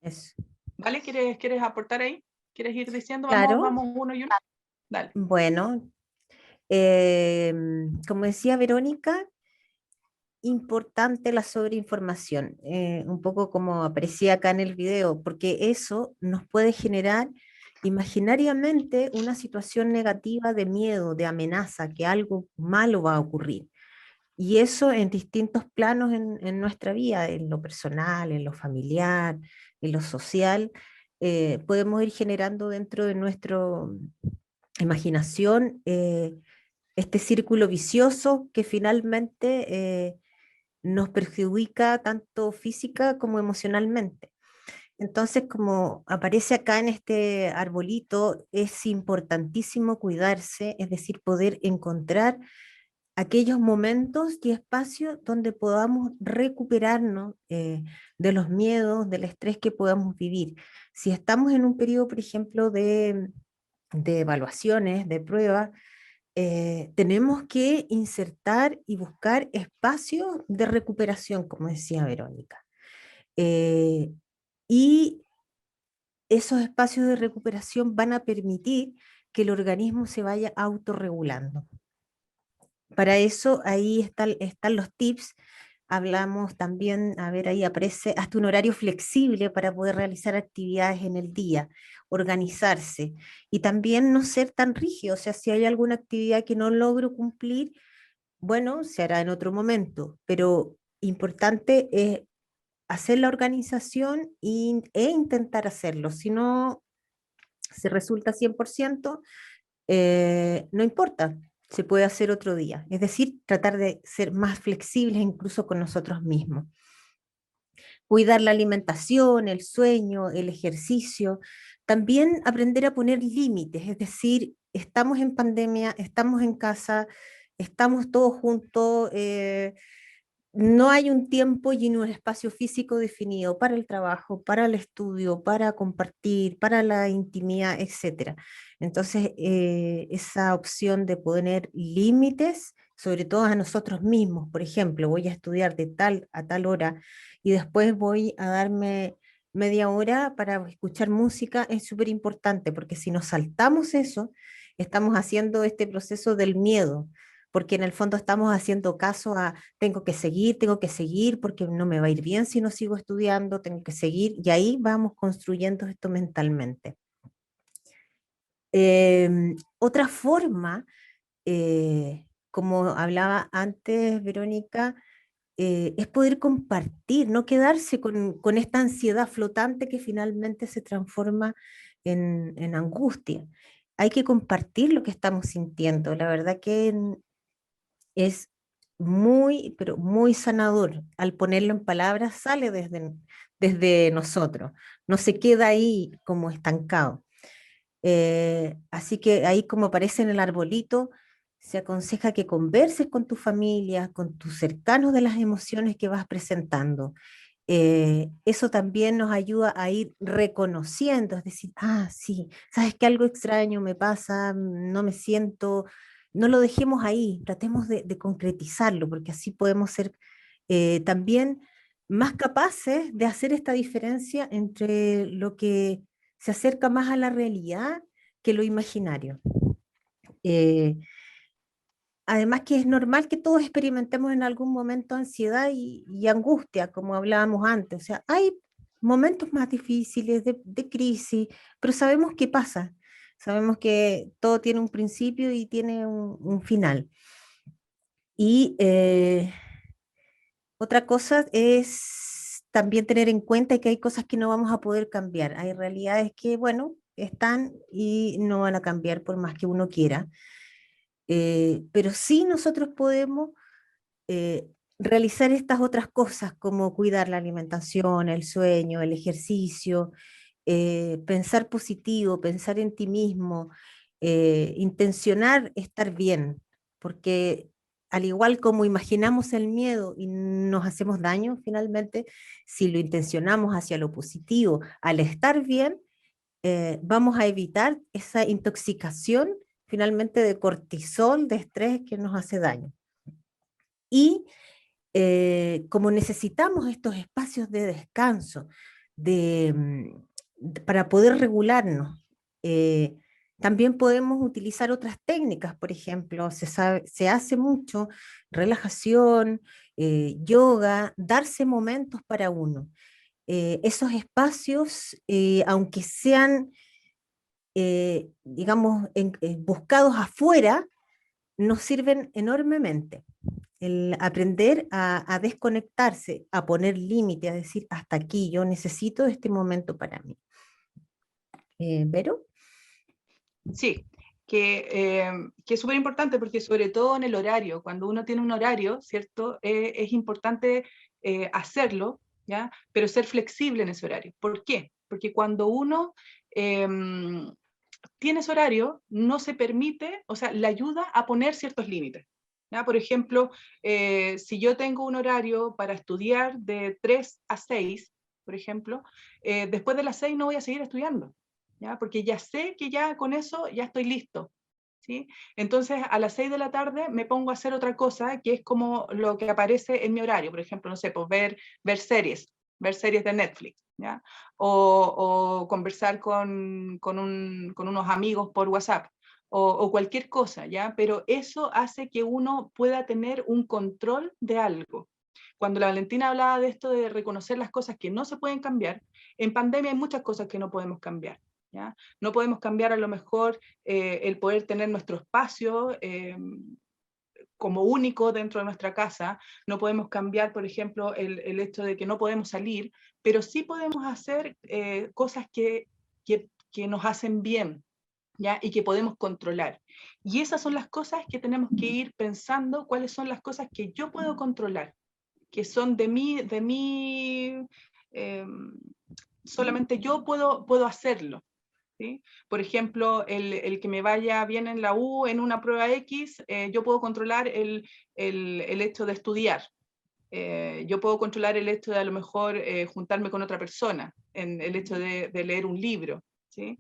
Eso. ¿Vale? ¿Quieres aportar ahí? ¿Quieres ir diciendo? Claro. Vamos uno y uno. Dale. Bueno, como decía Verónica, importante la sobreinformación, un poco como aparecía acá en el video, porque eso nos puede generar imaginariamente una situación negativa de miedo, de amenaza, que algo malo va a ocurrir. Y eso en distintos planos en nuestra vida, en lo personal, en lo familiar, en lo social, podemos ir generando dentro de nuestra imaginación este círculo vicioso que finalmente nos perjudica tanto física como emocionalmente. Entonces, como aparece acá en este arbolito, es importantísimo cuidarse, es decir, poder encontrar aquellos momentos y espacios donde podamos recuperarnos de los miedos, del estrés que podamos vivir. Si estamos en un periodo, por ejemplo, de evaluaciones, de pruebas, tenemos que insertar y buscar espacios de recuperación, como decía Verónica. Y esos espacios de recuperación van a permitir que el organismo se vaya autorregulando. Para eso ahí están los tips. Hablamos también, a ver, ahí aparece hasta un horario flexible para poder realizar actividades en el día, organizarse y también no ser tan rígido. O sea, si hay alguna actividad que no logro cumplir, bueno, se hará en otro momento, pero importante es hacer la organización e intentar hacerlo. Si no se resulta 100%, no importa, se puede hacer otro día. Es decir, tratar de ser más flexibles incluso con nosotros mismos. Cuidar la alimentación, el sueño, el ejercicio. También aprender a poner límites, es decir, estamos en pandemia, estamos en casa, estamos todos juntos, no hay un tiempo y un espacio físico definido para el trabajo, para el estudio, para compartir, para la intimidad, etc. Entonces, esa opción de poner límites, sobre todo a nosotros mismos, por ejemplo, voy a estudiar de tal a tal hora y después voy a darme media hora para escuchar música, es súper importante, porque si nos saltamos eso, estamos haciendo este proceso del miedo, porque en el fondo estamos haciendo caso a tengo que seguir, porque no me va a ir bien si no sigo estudiando, tengo que seguir, y ahí vamos construyendo esto mentalmente. Otra forma, como hablaba antes Verónica, es poder compartir, no quedarse con esta ansiedad flotante que finalmente se transforma en angustia. Hay que compartir lo que estamos sintiendo. La verdad que es muy, pero muy sanador. Al ponerlo en palabras sale desde nosotros, no se queda ahí como estancado. Así que ahí, como aparece en el arbolito, se aconseja que converses con tu familia, con tus cercanos de las emociones que vas presentando. Eso también nos ayuda a ir reconociendo, es decir, ah, sí, sabes que algo extraño me pasa, no me siento, no lo dejemos ahí, tratemos de concretizarlo, porque así podemos ser también más capaces de hacer esta diferencia entre lo que se acerca más a la realidad que lo imaginario. Eh, Además que es normal que todos experimentemos en algún momento ansiedad y angustia, como hablábamos antes. O sea, hay momentos más difíciles de crisis, pero sabemos qué pasa. Sabemos que todo tiene un principio y tiene un final. Y otra cosa es también tener en cuenta que hay cosas que no vamos a poder cambiar. Hay realidades que, bueno, están y no van a cambiar por más que uno quiera. Pero sí nosotros podemos eh, realizar estas otras cosas como cuidar la alimentación, el sueño, el ejercicio, pensar positivo, pensar en ti mismo, intencionar estar bien, porque al igual como imaginamos el miedo y nos hacemos daño finalmente, si lo intencionamos hacia lo positivo, al estar bien, vamos a evitar esa intoxicación finalmente de cortisol, de estrés que nos hace daño. Y como necesitamos estos espacios de descanso, para poder regularnos, también podemos utilizar otras técnicas, por ejemplo, se hace mucho relajación, yoga, darse momentos para uno. Esos espacios, aunque sean, digamos, buscados afuera, nos sirven enormemente. El aprender a desconectarse, a poner límite, a decir, hasta aquí, yo necesito este momento para mí. ¿Vero? Sí, que es súper importante porque sobre todo en el horario, cuando uno tiene un horario, ¿cierto? Es importante hacerlo, ¿ya? Pero ser flexible en ese horario. ¿Por qué? Porque cuando uno tiene ese horario, no se permite, o sea, le ayuda a poner ciertos límites. ¿Ya? Por ejemplo, si yo tengo un horario para estudiar de 3 a 6, por ejemplo, después de las 6 no voy a seguir estudiando. ¿Ya? Porque ya sé que ya con eso ya estoy listo, ¿sí? Entonces a las 6 de la tarde me pongo a hacer otra cosa que es como lo que aparece en mi horario, por ejemplo, no sé, pues ver series de Netflix, ¿ya? O conversar con unos amigos por WhatsApp, o cualquier cosa, ¿ya? Pero eso hace que uno pueda tener un control de algo. Cuando la Valentina hablaba de esto de reconocer las cosas que no se pueden cambiar, en pandemia hay muchas cosas que no podemos cambiar. ¿Ya? No podemos cambiar a lo mejor el poder tener nuestro espacio como único dentro de nuestra casa, no podemos cambiar, por ejemplo, el hecho de que no podemos salir, pero sí podemos hacer cosas que nos hacen bien, ¿ya? Y que podemos controlar. Y esas son las cosas que tenemos que ir pensando, cuáles son las cosas que yo puedo controlar, que son de mí solamente yo puedo hacerlo. ¿Sí? Por ejemplo, el que me vaya bien en la U en una prueba X, yo puedo controlar el hecho de estudiar. Yo puedo controlar el hecho de a lo mejor juntarme con otra persona, en el hecho de leer un libro. ¿Sí?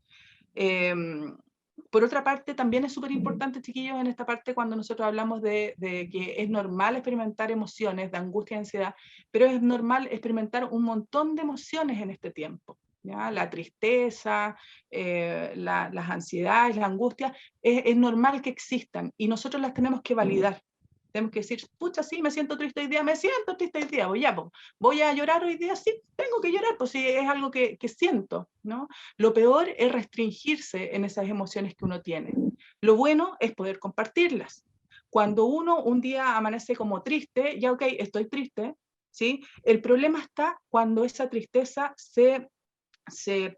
Por otra parte, también es súper importante, chiquillos, en esta parte cuando nosotros hablamos de que es normal experimentar emociones de angustia y ansiedad, pero es normal experimentar un montón de emociones en este tiempo. ¿ya? La tristeza, las ansiedades, la angustia, es normal que existan y nosotros las tenemos que validar. Tenemos que decir, pucha, sí, me siento triste hoy día, me siento triste hoy día, voy a llorar hoy día, sí, tengo que llorar, pues sí, es algo que siento, ¿no? Lo peor es restringirse en esas emociones que uno tiene. Lo bueno es poder compartirlas. Cuando uno un día amanece como triste, ya ok, estoy triste, ¿sí? El problema está cuando esa tristeza se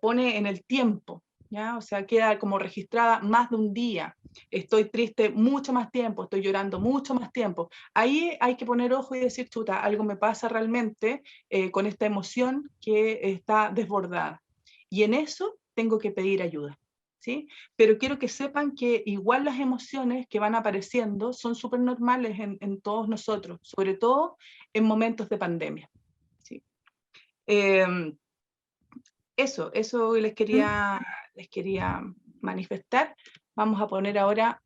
pone en el tiempo, ¿ya? O sea, queda como registrada más de un día. Estoy triste mucho más tiempo, estoy llorando mucho más tiempo. Ahí hay que poner ojo y decir, chuta, algo me pasa realmente con esta emoción que está desbordada. Y en eso tengo que pedir ayuda, ¿sí? Pero quiero que sepan que igual las emociones que van apareciendo son súper normales en todos nosotros, sobre todo en momentos de pandemia, ¿sí? Eso les quería manifestar. Vamos a poner ahora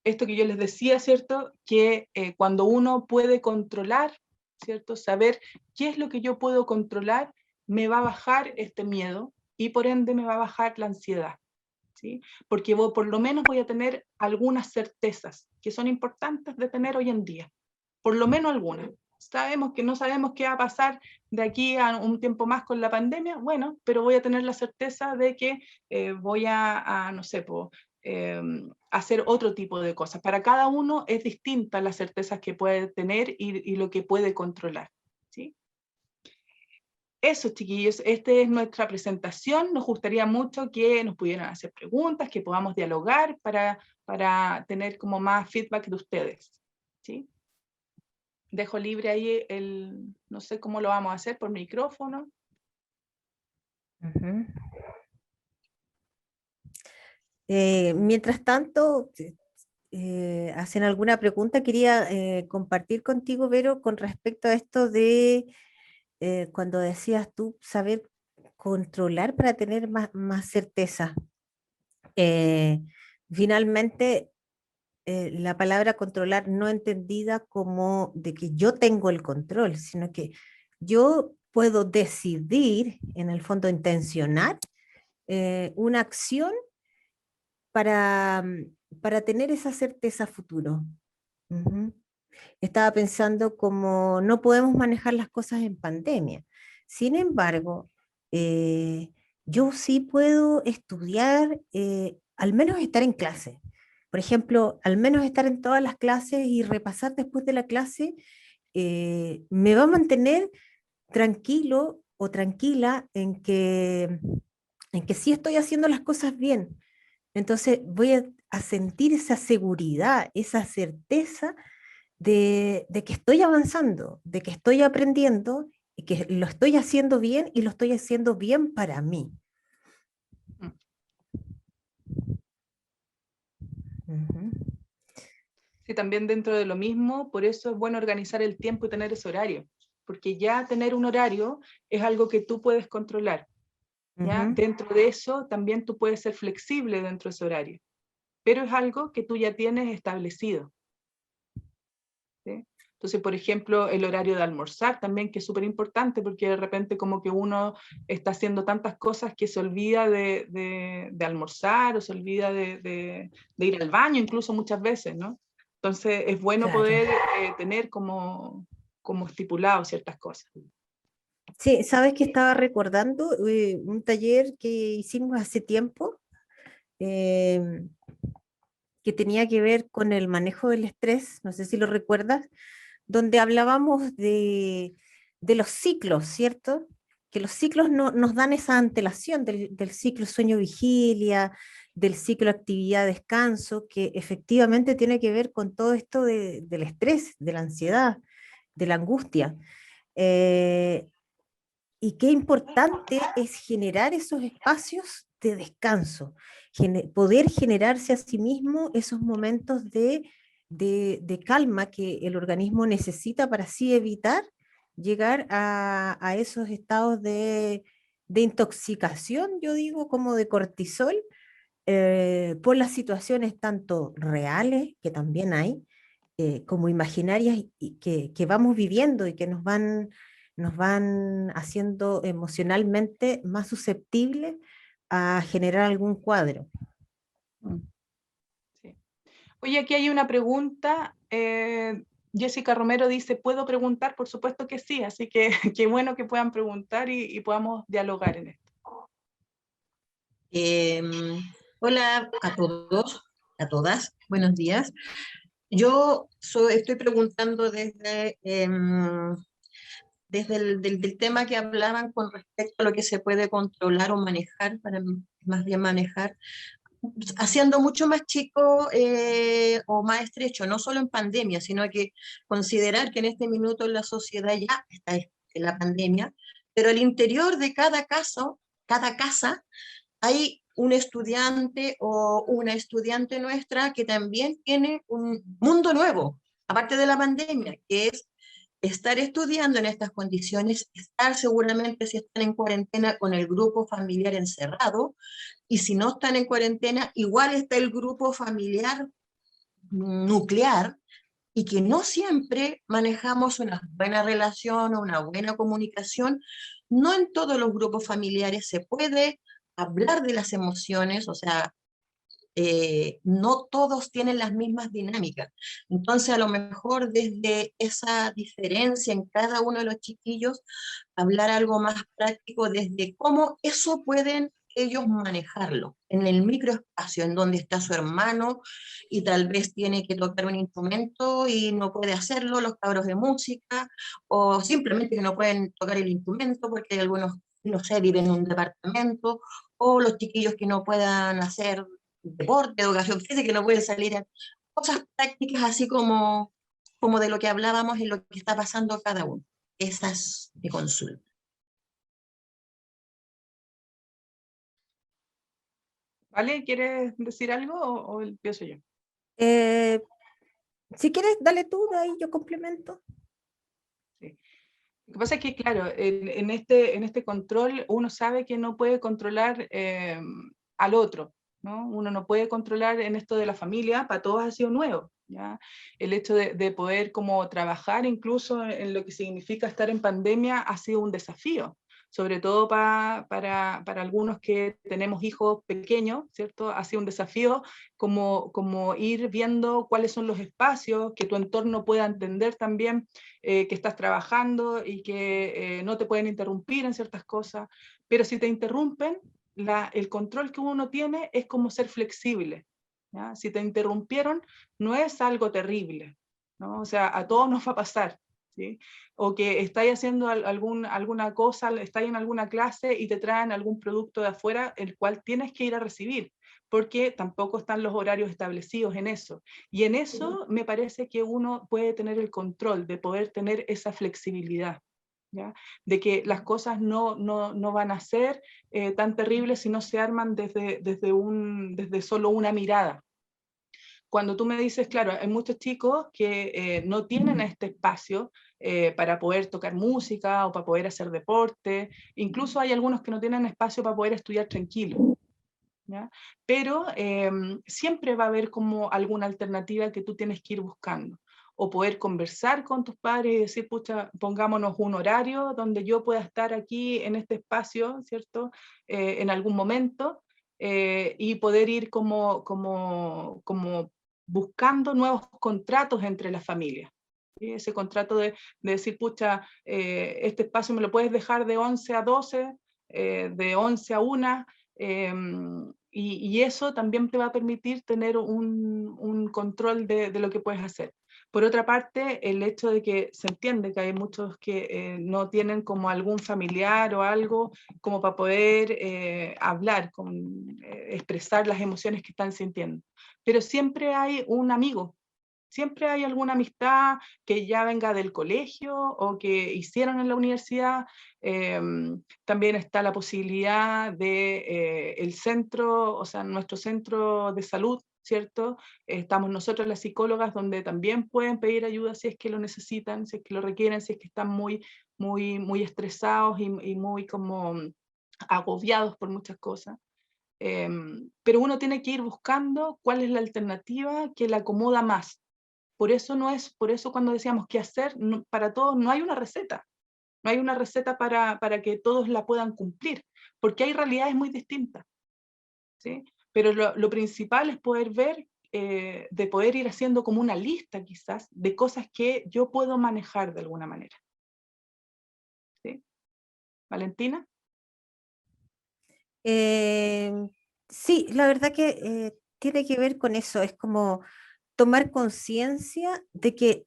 esto que yo les decía, ¿cierto? Que cuando uno puede controlar, ¿cierto? Saber qué es lo que yo puedo controlar, me va a bajar este miedo y por ende me va a bajar la ansiedad, ¿sí? Porque por lo menos voy a tener algunas certezas que son importantes de tener hoy en día, por lo menos algunas. Sabemos que no sabemos qué va a pasar de aquí a un tiempo más con la pandemia, bueno, pero voy a tener la certeza de que voy no sé, hacer otro tipo de cosas. Para cada uno es distinta las certezas que puede tener y lo que puede controlar, ¿sí? Eso, chiquillos, esta es nuestra presentación. Nos gustaría mucho que nos pudieran hacer preguntas, que podamos dialogar para tener como más feedback de ustedes, ¿sí? Dejo libre ahí no sé cómo lo vamos a hacer, por micrófono. Mientras tanto, hacen alguna pregunta, quería compartir contigo, Vero, con respecto a esto de cuando decías tú saber controlar para tener más certeza. Finalmente, la palabra controlar no entendida como de que yo tengo el control, sino que yo puedo decidir, en el fondo intencionar, una acción para tener esa certeza futuro. Ujú. Estaba pensando como no podemos manejar las cosas en pandemia. Sin embargo, eh, yo sí puedo estudiar, al menos estar en clase. Por ejemplo, al menos estar en todas las clases y repasar después de la clase, me va a mantener tranquilo o tranquila en que sí estoy haciendo las cosas bien. Entonces voy a sentir esa seguridad, esa certeza de que estoy avanzando, de que estoy aprendiendo y que lo estoy haciendo bien y lo estoy haciendo bien para mí. Ujú. Sí, también dentro de lo mismo, por eso es bueno organizar el tiempo y tener ese horario, porque ya tener un horario es algo que tú puedes controlar, ¿ya? Ujú. Dentro de eso también tú puedes ser flexible dentro de ese horario, pero es algo que tú ya tienes establecido, ¿sí? Entonces, por ejemplo, el horario de almorzar también, que es súper importante, porque de repente como que uno está haciendo tantas cosas que se olvida de almorzar o se olvida de ir al baño incluso muchas veces, ¿no? Entonces, es bueno Claro. poder tener como estipulado ciertas cosas. Sí, sabes que estaba recordando un taller que hicimos hace tiempo, eh, que tenía que ver con el manejo del estrés, no sé si lo recuerdas, donde hablábamos de los ciclos, ¿cierto? Que los ciclos nos dan esa antelación del ciclo sueño-vigilia, del ciclo actividad-descanso, que efectivamente tiene que ver con todo esto del estrés, de la ansiedad, de la angustia. Eh, y qué importante es generar esos espacios de descanso, poder generarse a sí mismo esos momentos de calma que el organismo necesita para así evitar llegar a esos estados de intoxicación, yo digo, como de cortisol, por las situaciones tanto reales, que también hay, como imaginarias y que vamos viviendo y que nos van nos van haciendo emocionalmente más susceptibles a generar algún cuadro. Sí. Oye, aquí hay una pregunta. Jessica Romero dice, ¿puedo preguntar? Por supuesto que sí, así que qué bueno que puedan preguntar y podamos dialogar en esto. Hola a todos, a todas, buenos días. Yo estoy preguntando desde del tema que hablaban con respecto a lo que se puede controlar o manejar, para más bien manejar, haciendo mucho más chico o más estrecho, no solo en pandemia, sino que considerar que en este minuto la sociedad ya está en la pandemia, pero al interior de cada casa, hay un estudiante o una estudiante nuestra que también tiene un mundo nuevo, aparte de la pandemia, que es estar estudiando en estas condiciones, estar seguramente si están en cuarentena con el grupo familiar encerrado, y si no están en cuarentena, igual está el grupo familiar nuclear, y que no siempre manejamos una buena relación o una buena comunicación. No en todos los grupos familiares se puede hablar de las emociones, o sea, no todos tienen las mismas dinámicas. Entonces, a lo mejor desde esa diferencia en cada uno de los chiquillos, hablar algo más práctico desde cómo eso pueden ellos manejarlo en el microespacio en donde está su hermano y tal vez tiene que tocar un instrumento y no puede hacerlo, los cabros de música, o simplemente que no pueden tocar el instrumento porque hay algunos, no sé, viven en un departamento, o los chiquillos que no puedan hacer deporte, educación física, que no pueden salir a cosas prácticas así como de lo que hablábamos en lo que está pasando cada uno. Esa es mi consulta. ¿Vale? ¿Quieres decir algo o empiezo yo? Si quieres, dale tú, de ahí yo complemento. Sí. Lo que pasa es que, claro, en este control uno sabe que no puede controlar al otro, ¿no? Uno no puede controlar en esto de la familia, para todos ha sido nuevo, ¿ya? El hecho de poder como trabajar incluso en lo que significa estar en pandemia ha sido un desafío, sobre todo para algunos que tenemos hijos pequeños, ¿cierto? Ha sido un desafío como ir viendo cuáles son los espacios, que tu entorno pueda entender también que estás trabajando y que no te pueden interrumpir en ciertas cosas, pero si te interrumpen, el control que uno tiene es como ser flexible, ¿ya? Si te interrumpieron, no es algo terrible, ¿no? O sea, a todos nos va a pasar, ¿sí? O que estáis haciendo alguna cosa, estáis en alguna clase y te traen algún producto de afuera, el cual tienes que ir a recibir, porque tampoco están los horarios establecidos en eso. Y en eso me parece que uno puede tener el control, de poder tener esa flexibilidad, ¿ya? De que las cosas no van a ser tan terribles si no se arman desde solo una mirada. Cuando tú me dices, claro, hay muchos chicos que no tienen este espacio para poder tocar música o para poder hacer deporte, incluso hay algunos que no tienen espacio para poder estudiar tranquilo, ¿ya? Pero siempre va a haber como alguna alternativa que tú tienes que ir buscando, o poder conversar con tus padres y decir, pucha, pongámonos un horario donde yo pueda estar aquí en este espacio, ¿cierto? En algún momento, y poder ir como buscando nuevos contratos entre las familias. ¿Sí? Ese contrato de decir, pucha, este espacio me lo puedes dejar de 11 a 12, de 11 a 1, y eso también te va a permitir tener un control de lo que puedes hacer. Por otra parte, el hecho de que se entiende que hay muchos que no tienen como algún familiar o algo como para poder hablar, expresar las emociones que están sintiendo. Pero siempre hay un amigo, siempre hay alguna amistad que ya venga del colegio o que hicieron en la universidad. También está la posibilidad de el centro, o sea, nuestro centro de salud, ¿cierto? Estamos nosotros las psicólogas donde también pueden pedir ayuda si es que lo necesitan, si es que lo requieren, si es que están muy estresados y muy como agobiados por muchas cosas. Pero uno tiene que ir buscando cuál es la alternativa que le acomoda más. Por eso cuando decíamos qué hacer, para todos no hay una receta. No hay una receta para que todos la puedan cumplir, porque hay realidades muy distintas, ¿sí? Pero lo principal es poder ver, de poder ir haciendo como una lista quizás de cosas que yo puedo manejar de alguna manera. ¿Sí? ¿Valentina? Sí, la verdad que tiene que ver con eso, es como tomar conciencia de que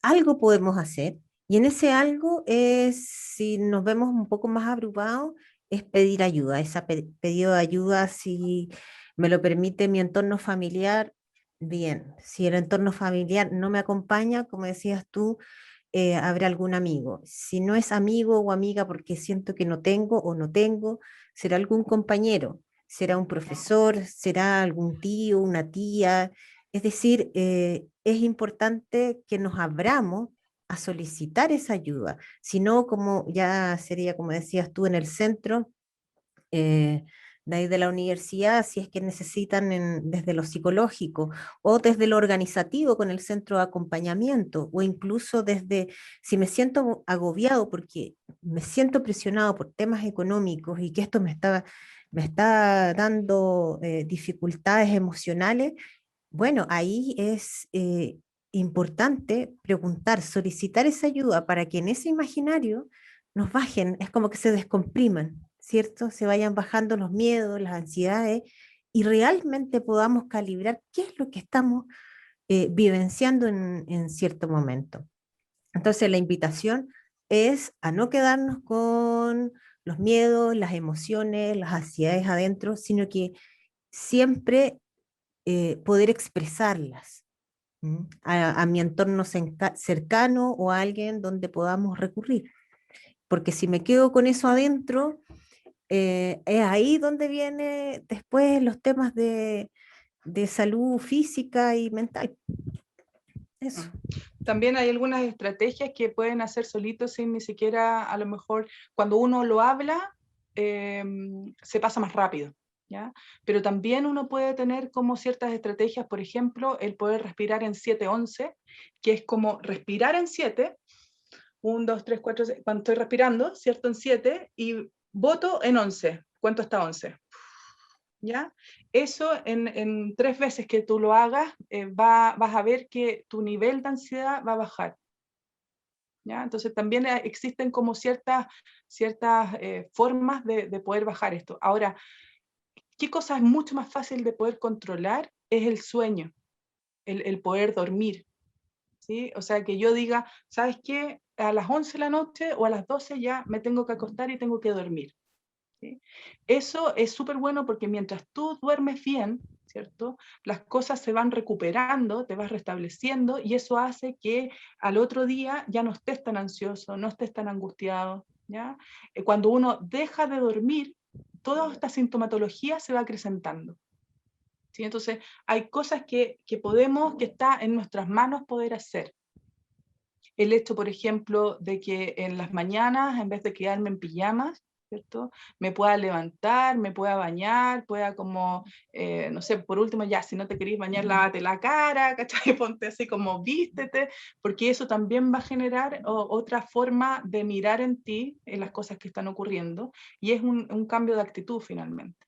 algo podemos hacer y en ese algo es, si nos vemos un poco más abrumados, es pedir ayuda, esa pedido de ayuda, si me lo permite mi entorno familiar, bien, si el entorno familiar no me acompaña, como decías tú, habrá algún amigo. Si no es amigo o amiga porque siento que no tengo o no tengo, será algún compañero, será un profesor, será algún tío, una tía. Es decir, es importante que nos abramos a solicitar esa ayuda. Si no, como ya sería, como decías tú, en el centro, eh, de ahí de la universidad, si es que necesitan desde lo psicológico o desde lo organizativo con el centro de acompañamiento o incluso desde, si me siento agobiado porque me siento presionado por temas económicos y que esto me está dando dificultades emocionales, bueno, ahí es importante preguntar, solicitar esa ayuda para que en ese imaginario nos bajen, es como que se descompriman, ¿cierto? Se vayan bajando los miedos, las ansiedades y realmente podamos calibrar qué es lo que estamos vivenciando en cierto momento. Entonces la invitación es a no quedarnos con los miedos, las emociones, las ansiedades adentro, sino que siempre poder expresarlas a mi entorno cercano o a alguien donde podamos recurrir. Porque si me quedo con eso adentro, es ahí donde vienen después los temas de salud física y mental. Eso. También hay algunas estrategias que pueden hacer solitos sin ni siquiera, a lo mejor, cuando uno lo habla, se pasa más rápido. ¿Ya? Pero también uno puede tener como ciertas estrategias, por ejemplo, el poder respirar en 7-11, que es como respirar en 7, 1, 2, 3, 4, 6, cuando estoy respirando, ¿cierto? En 7, y voto en 11, cuento hasta 11. ¿Ya? Eso en 3 veces que tú lo hagas, vas a ver que tu nivel de ansiedad va a bajar. ¿Ya? Entonces también existen como ciertas formas de poder bajar esto. Ahora, ¿qué cosa es mucho más fácil de poder controlar? Es el sueño, el poder dormir. ¿Sí? O sea, que yo diga, ¿sabes qué? A las 11 de la noche o a las 12 ya me tengo que acostar y tengo que dormir. ¿Sí? Eso es súper bueno porque mientras tú duermes bien, ¿cierto? Las cosas se van recuperando, te vas restableciendo y eso hace que al otro día ya no estés tan ansioso, no estés tan angustiado, ¿ya? Cuando uno deja de dormir, toda esta sintomatología se va acrecentando. ¿Sí? Entonces, hay cosas que podemos, que está en nuestras manos poder hacer. El hecho, por ejemplo, de que en las mañanas, en vez de quedarme en pijamas, ¿cierto? Me pueda levantar, me pueda bañar, pueda como, no sé, por último ya, si no te querés bañar, lávate la cara, ¿cachai? Ponte así como vístete, porque eso también va a generar otra forma de mirar en ti, en las cosas que están ocurriendo, y es un cambio de actitud finalmente.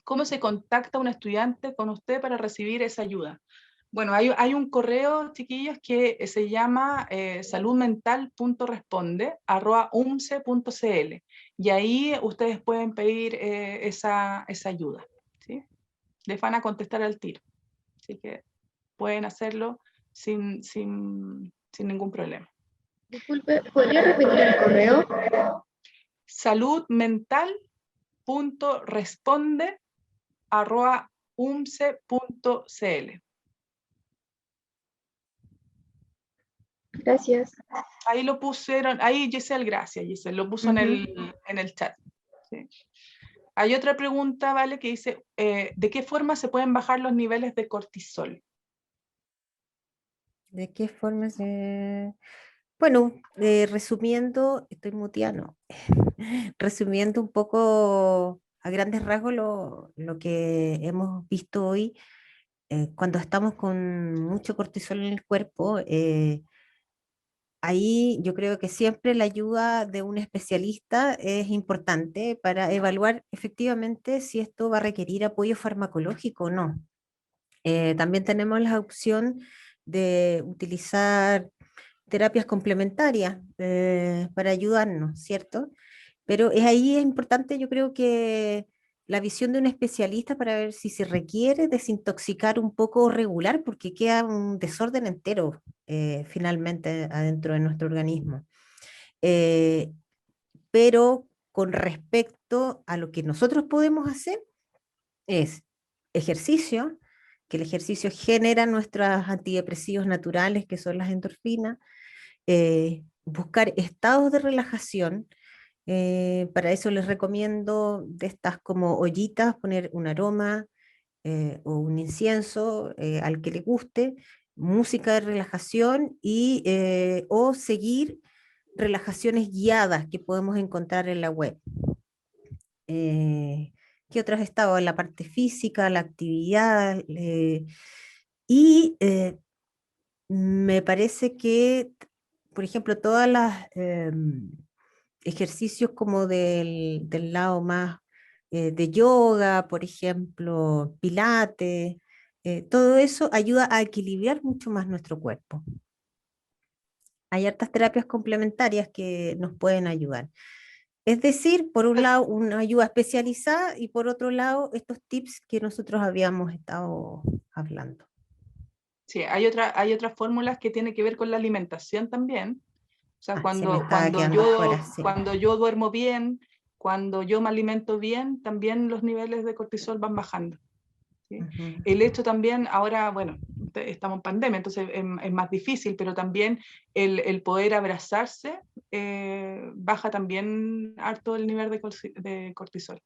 ¿Cómo se contacta un estudiante con usted para recibir esa ayuda? Bueno, hay un correo, chiquillos, que se llama saludmental.responde@umce.cl y ahí ustedes pueden pedir esa ayuda. ¿Sí? Les van a contestar al tiro. Así que pueden hacerlo sin ningún problema. Disculpe, ¿podría repetir el correo? saludmental.responde@umce.cl. Gracias. Ahí lo pusieron, ahí Giselle, gracias Giselle, lo puso en el chat. ¿Sí? Hay otra pregunta, ¿vale? Que dice, ¿de qué forma se pueden bajar los niveles de cortisol? ¿De qué forma se...? Bueno, resumiendo, estoy muteando, resumiendo un poco a grandes rasgos lo que hemos visto hoy, cuando estamos con mucho cortisol en el cuerpo, ahí yo creo que siempre la ayuda de un especialista es importante para evaluar efectivamente si esto va a requerir apoyo farmacológico o no. También tenemos la opción de utilizar terapias complementarias para ayudarnos, ¿cierto? Pero ahí es importante, yo creo que la visión de un especialista para ver si se requiere desintoxicar un poco o regular, porque queda un desorden entero finalmente adentro de nuestro organismo. Eh, pero con respecto a lo que nosotros podemos hacer es ejercicio, que el ejercicio genera nuestros antidepresivos naturales, que son las endorfinas, buscar estados de relajación. Para eso les recomiendo de estas como ollitas, poner un aroma o un incienso al que le guste, música de relajación y, o seguir relajaciones guiadas que podemos encontrar en la web. ¿Qué otros estados? La parte física, la actividad. Y me parece que, por ejemplo, todas las ejercicios como del lado más de yoga, por ejemplo, pilates, todo eso ayuda a equilibrar mucho más nuestro cuerpo. Hay hartas terapias complementarias que nos pueden ayudar. Es decir, por un lado, una ayuda especializada y por otro lado, estos tips que nosotros habíamos estado hablando. Sí, hay otras fórmulas que tienen que ver con la alimentación también. O sea, cuando yo duermo bien, cuando yo me alimento bien, también los niveles de cortisol van bajando. ¿Sí? El hecho también, ahora, bueno, estamos en pandemia, entonces es más difícil, pero también el poder abrazarse baja también harto el nivel de cortisol.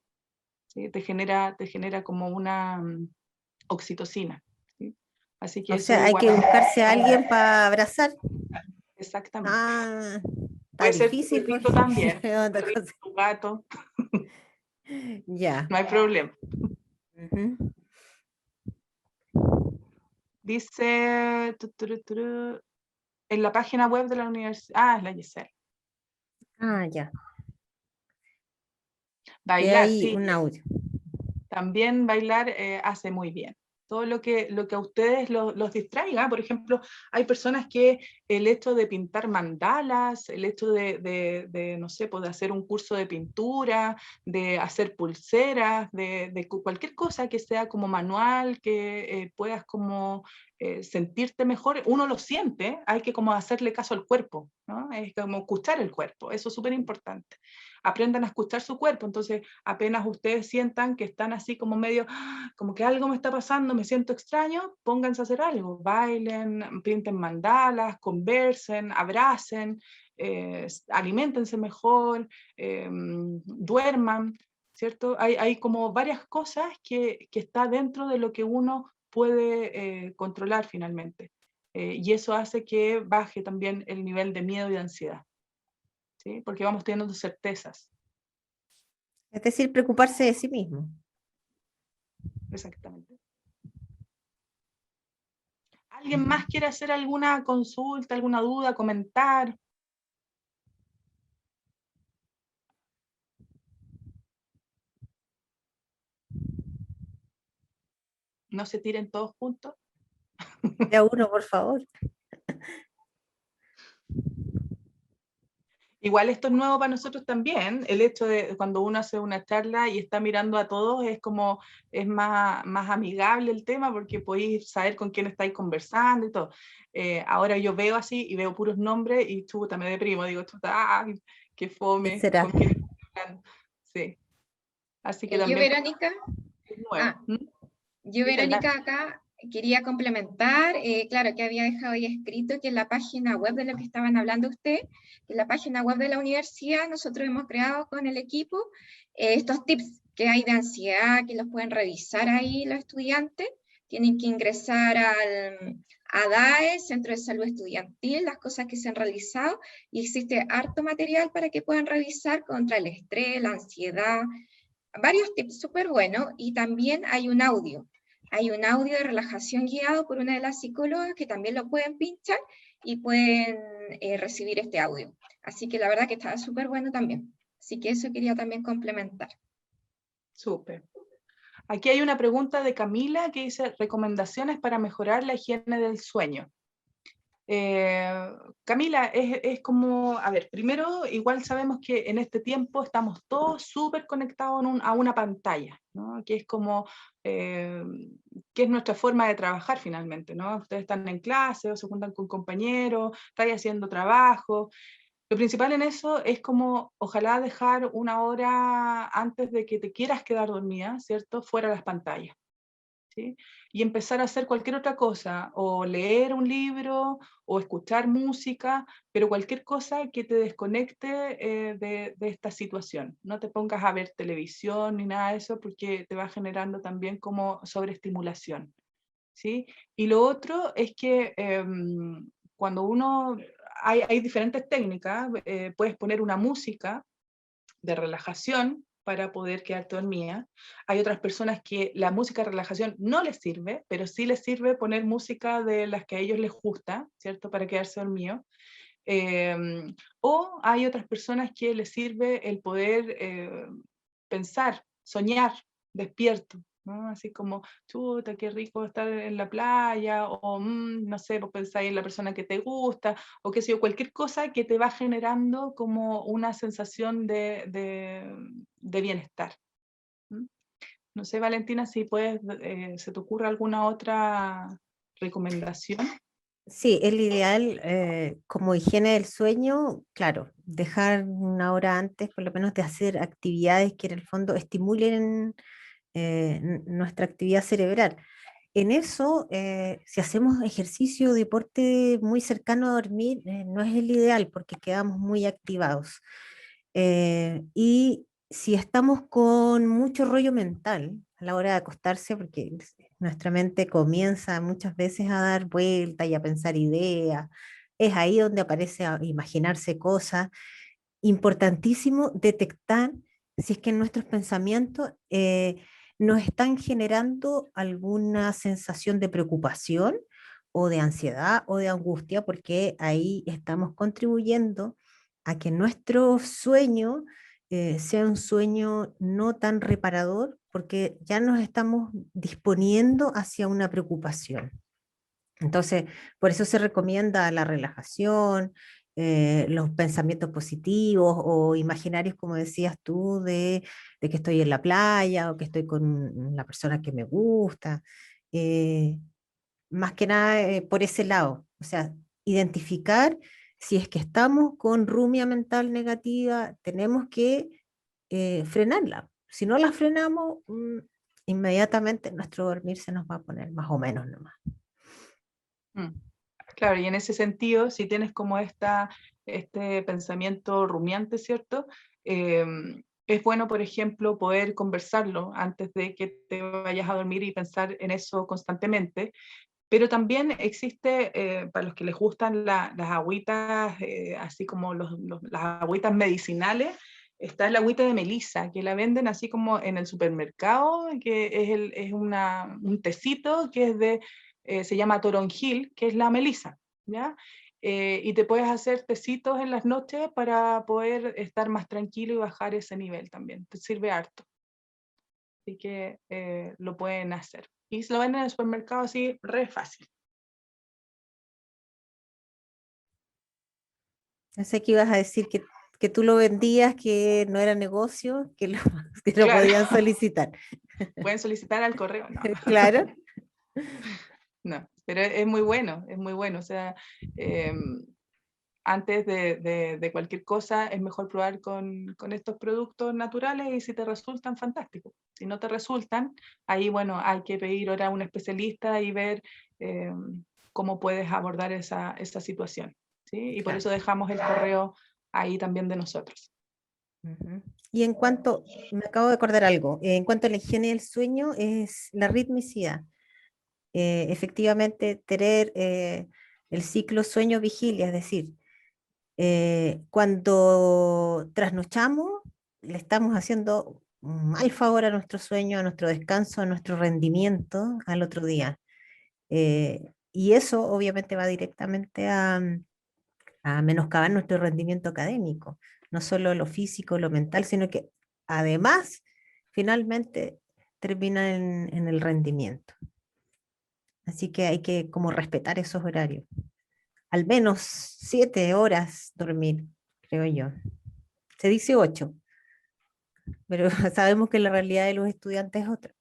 ¿Sí? Te genera como una oxitocina. ¿Sí? Así que o eso sea, hay igual, que buscarse a alguien para abrazar. Exactamente. Ah, puede está ser difícil. tu perrito también, Otra cosa. tu gato, Ya. no hay problema. Dice en la página web de la universidad, es la Giselle. Ya. Bailar, Hay sí. un audio. También bailar hace muy bien. Todo lo que a ustedes los distraiga. Por ejemplo, hay personas que el hecho de pintar mandalas, el hecho de no sé, pues de hacer un curso de pintura, de hacer pulseras, de cualquier cosa que sea como manual, que puedas como sentirte mejor, uno lo siente, hay que como hacerle caso al cuerpo, ¿no? Es como escuchar el cuerpo, eso es súper importante. Aprendan a escuchar su cuerpo, entonces apenas ustedes sientan que están así como medio, como que algo me está pasando, me siento extraño, pónganse a hacer algo, bailen, pinten mandalas, conversen, abracen, aliméntense mejor, duerman, ¿cierto? Hay como varias cosas que está dentro de lo que uno puede controlar finalmente. Y eso hace que baje también el nivel de miedo y de ansiedad. ¿Sí? Porque vamos teniendo certezas. Es decir, preocuparse de sí mismo. Exactamente. ¿Alguien más quiere hacer alguna consulta, alguna duda, comentar? No se tiren todos juntos. De a uno, por favor. Igual esto es nuevo para nosotros también, el hecho de cuando uno hace una charla y está mirando a todos es más amigable el tema porque podéis saber con quién estáis conversando y todo. Ahora yo veo así y veo puros nombres y chuta, me deprimo, digo, chuta, ay, qué fome. ¿Qué será? ¿Con quién estoy hablando? Sí. Así que también... Verónica, es nuevo. Yo, Verónica, acá quería complementar, claro, que había dejado ahí escrito que en la página web de lo que estaban hablando ustedes, en la página web de la universidad, nosotros hemos creado con el equipo estos tips que hay de ansiedad, que los pueden revisar ahí los estudiantes, tienen que ingresar a DAE, Centro de Salud Estudiantil, las cosas que se han realizado, y existe harto material para que puedan revisar contra el estrés, la ansiedad, varios tips súper buenos, y también hay un audio de relajación guiado por una de las psicólogas que también lo pueden pinchar y pueden recibir este audio. Así que la verdad que estaba súper bueno también. Así que eso quería también complementar. Súper. Aquí hay una pregunta de Camila que dice, recomendaciones para mejorar la higiene del sueño. Camila, es como, a ver, primero, igual sabemos que en este tiempo estamos todos súper conectados a una pantalla, ¿no? Que es como, que es nuestra forma de trabajar finalmente, ¿no? Ustedes están en clase o se juntan con compañeros, están haciendo trabajo. Lo principal en eso es como, ojalá dejar una hora antes de que te quieras quedar dormida, ¿cierto? Fuera de las pantallas. ¿Sí? Y empezar a hacer cualquier otra cosa, o leer un libro, o escuchar música, pero cualquier cosa que te desconecte de esta situación. No te pongas a ver televisión ni nada de eso, porque te va generando también como sobreestimulación. ¿Sí? Y lo otro es que cuando uno, hay diferentes técnicas, puedes poner una música de relajación para poder quedarte dormida. Hay otras personas que la música de relajación no les sirve, pero sí les sirve poner música de las que a ellos les gusta, ¿cierto? Para quedarse dormido. O hay otras personas que les sirve el poder pensar, soñar, despierto, ¿no? Así como, chuta, qué rico estar en la playa, o no sé, pues pensáis en la persona que te gusta, o qué sé yo, cualquier cosa que te va generando como una sensación de bienestar. ¿Mm? No sé, Valentina, si puedes, ¿se te ocurre alguna otra recomendación? Sí, el ideal como higiene del sueño, claro, dejar una hora antes por lo menos de hacer actividades que en el fondo estimulen nuestra actividad cerebral. En eso, si hacemos ejercicio o deporte muy cercano a dormir, no es el ideal porque quedamos muy activados. Y si estamos con mucho rollo mental a la hora de acostarse, porque nuestra mente comienza muchas veces a dar vueltas y a pensar ideas, es ahí donde aparece a imaginarse cosas. Importantísimo detectar si es que nuestros pensamientos nos están generando alguna sensación de preocupación o de ansiedad o de angustia, porque ahí estamos contribuyendo a que nuestro sueño sea un sueño no tan reparador, porque ya nos estamos disponiendo hacia una preocupación. Entonces, por eso se recomienda la relajación, los pensamientos positivos o imaginarios, como decías tú, de que estoy en la playa o que estoy con la persona que me gusta. eh, Más que nada por ese lado, o sea, identificar si es que estamos con rumia mental negativa, tenemos que frenarla. Si no la frenamos, inmediatamente nuestro dormir se nos va a poner más o menos nomás. Claro, y en ese sentido, si tienes como este pensamiento rumiante, ¿cierto? Es bueno, por ejemplo, poder conversarlo antes de que te vayas a dormir y pensar en eso constantemente. Pero también existe, para los que les gustan las agüitas, así como las agüitas medicinales, está la agüita de melisa, que la venden así como en el supermercado, que es un tecito que se llama toronjil, que es la melisa, ¿ya? Y te puedes hacer tecitos en las noches para poder estar más tranquilo y bajar ese nivel también. Te sirve harto. Así que lo pueden hacer. Y se lo venden en el supermercado así, re fácil. No sé qué ibas a decir, que tú lo vendías, que no era negocio, que lo, que lo Claro. podían solicitar. Pueden solicitar al correo, no. Claro. No, pero es muy bueno, es muy bueno. O sea, antes de cualquier cosa es mejor probar con estos productos naturales y si te resultan, fantástico. Si no te resultan, ahí, bueno, hay que pedir ahora a un especialista y ver cómo puedes abordar esa situación. ¿Sí? Y por eso dejamos el correo ahí también de nosotros. Y en cuanto, me acabo de acordar algo, en cuanto a la higiene del sueño, es la ritmicidad. Efectivamente, tener el ciclo sueño-vigilia, es decir, cuando trasnochamos, le estamos haciendo un mal favor a nuestro sueño, a nuestro descanso, a nuestro rendimiento al otro día. Y eso obviamente va directamente a menoscabar nuestro rendimiento académico, no solo lo físico, lo mental, sino que además, finalmente, termina en el rendimiento. Así que hay que como respetar esos horarios. Al menos 7 horas dormir, creo yo. Se dice 8, pero sabemos que la realidad de los estudiantes es otra.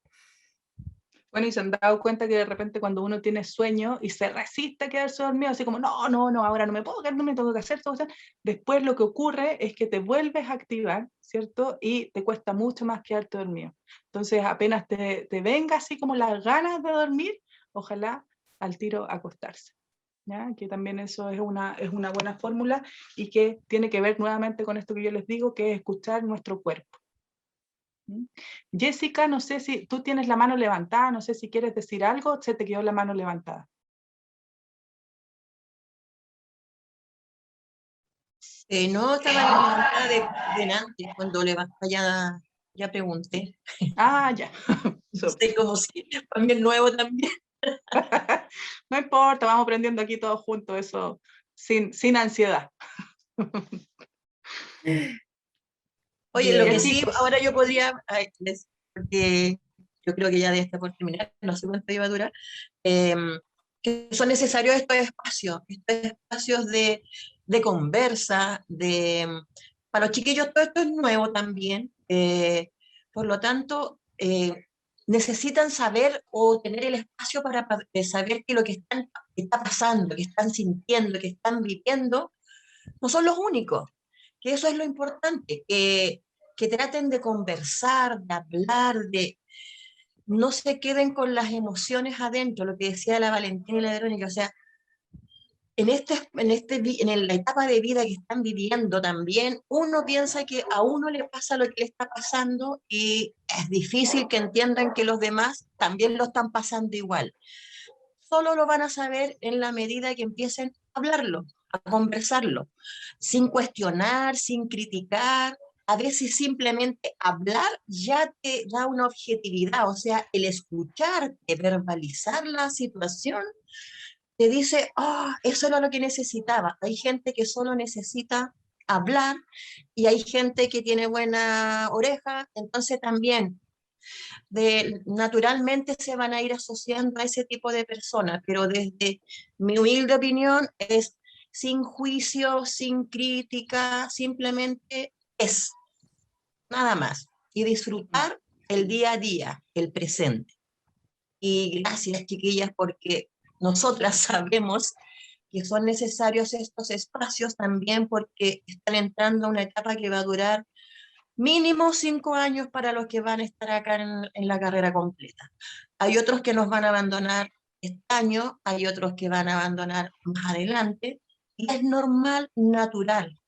Bueno, y se han dado cuenta que de repente cuando uno tiene sueño y se resiste a quedarse dormido, así como, no, ahora no me puedo quedar dormido, tengo que hacer todo. Después lo que ocurre es que te vuelves a activar, ¿cierto? Y te cuesta mucho más quedarte dormido. Entonces, apenas te venga así como las ganas de dormir, ojalá al tiro acostarse. ¿Ya? Que también eso es una buena fórmula y que tiene que ver nuevamente con esto que yo les digo, que es escuchar nuestro cuerpo. Jessica, no sé si tú tienes la mano levantada, no sé si quieres decir algo, se te quedó la mano levantada. No, estaba levantada delante cuando ya pregunté. Ah, ya. No sé, como si también nuevo también. No importa, vamos aprendiendo aquí todos juntos, eso sin ansiedad. Oye, lo que Bien, sí, chicos. ahora yo podría, porque yo creo que ya debe estar por terminar, no sé cuánto iba a durar, que son necesarios estos espacios de conversa, para los chiquillos todo esto es nuevo también, por lo tanto, necesitan saber o tener el espacio para saber que lo que está pasando, que están sintiendo, que están viviendo, no son los únicos, que eso es lo importante, que traten de conversar, de hablar, de no se queden con las emociones adentro, lo que decía la Valentina y la Verónica, o sea, en la etapa de vida que están viviendo también, uno piensa que a uno le pasa lo que le está pasando y es difícil que entiendan que los demás también lo están pasando igual. Solo lo van a saber en la medida que empiecen a hablarlo, a conversarlo, sin cuestionar, sin criticar. A veces simplemente hablar ya te da una objetividad, o sea, el escucharte, verbalizar la situación, te dice, eso era lo que necesitaba. Hay gente que solo necesita hablar y hay gente que tiene buena oreja, entonces también naturalmente se van a ir asociando a ese tipo de personas, pero desde mi humilde opinión es sin juicio, sin crítica, simplemente es, nada más, y disfrutar el día a día, el presente. Y gracias, chiquillas, porque nosotras sabemos que son necesarios estos espacios también porque están entrando a una etapa que va a durar mínimo 5 años para los que van a estar acá en la carrera completa. Hay otros que nos van a abandonar este año, hay otros que van a abandonar más adelante, y es normal, natural,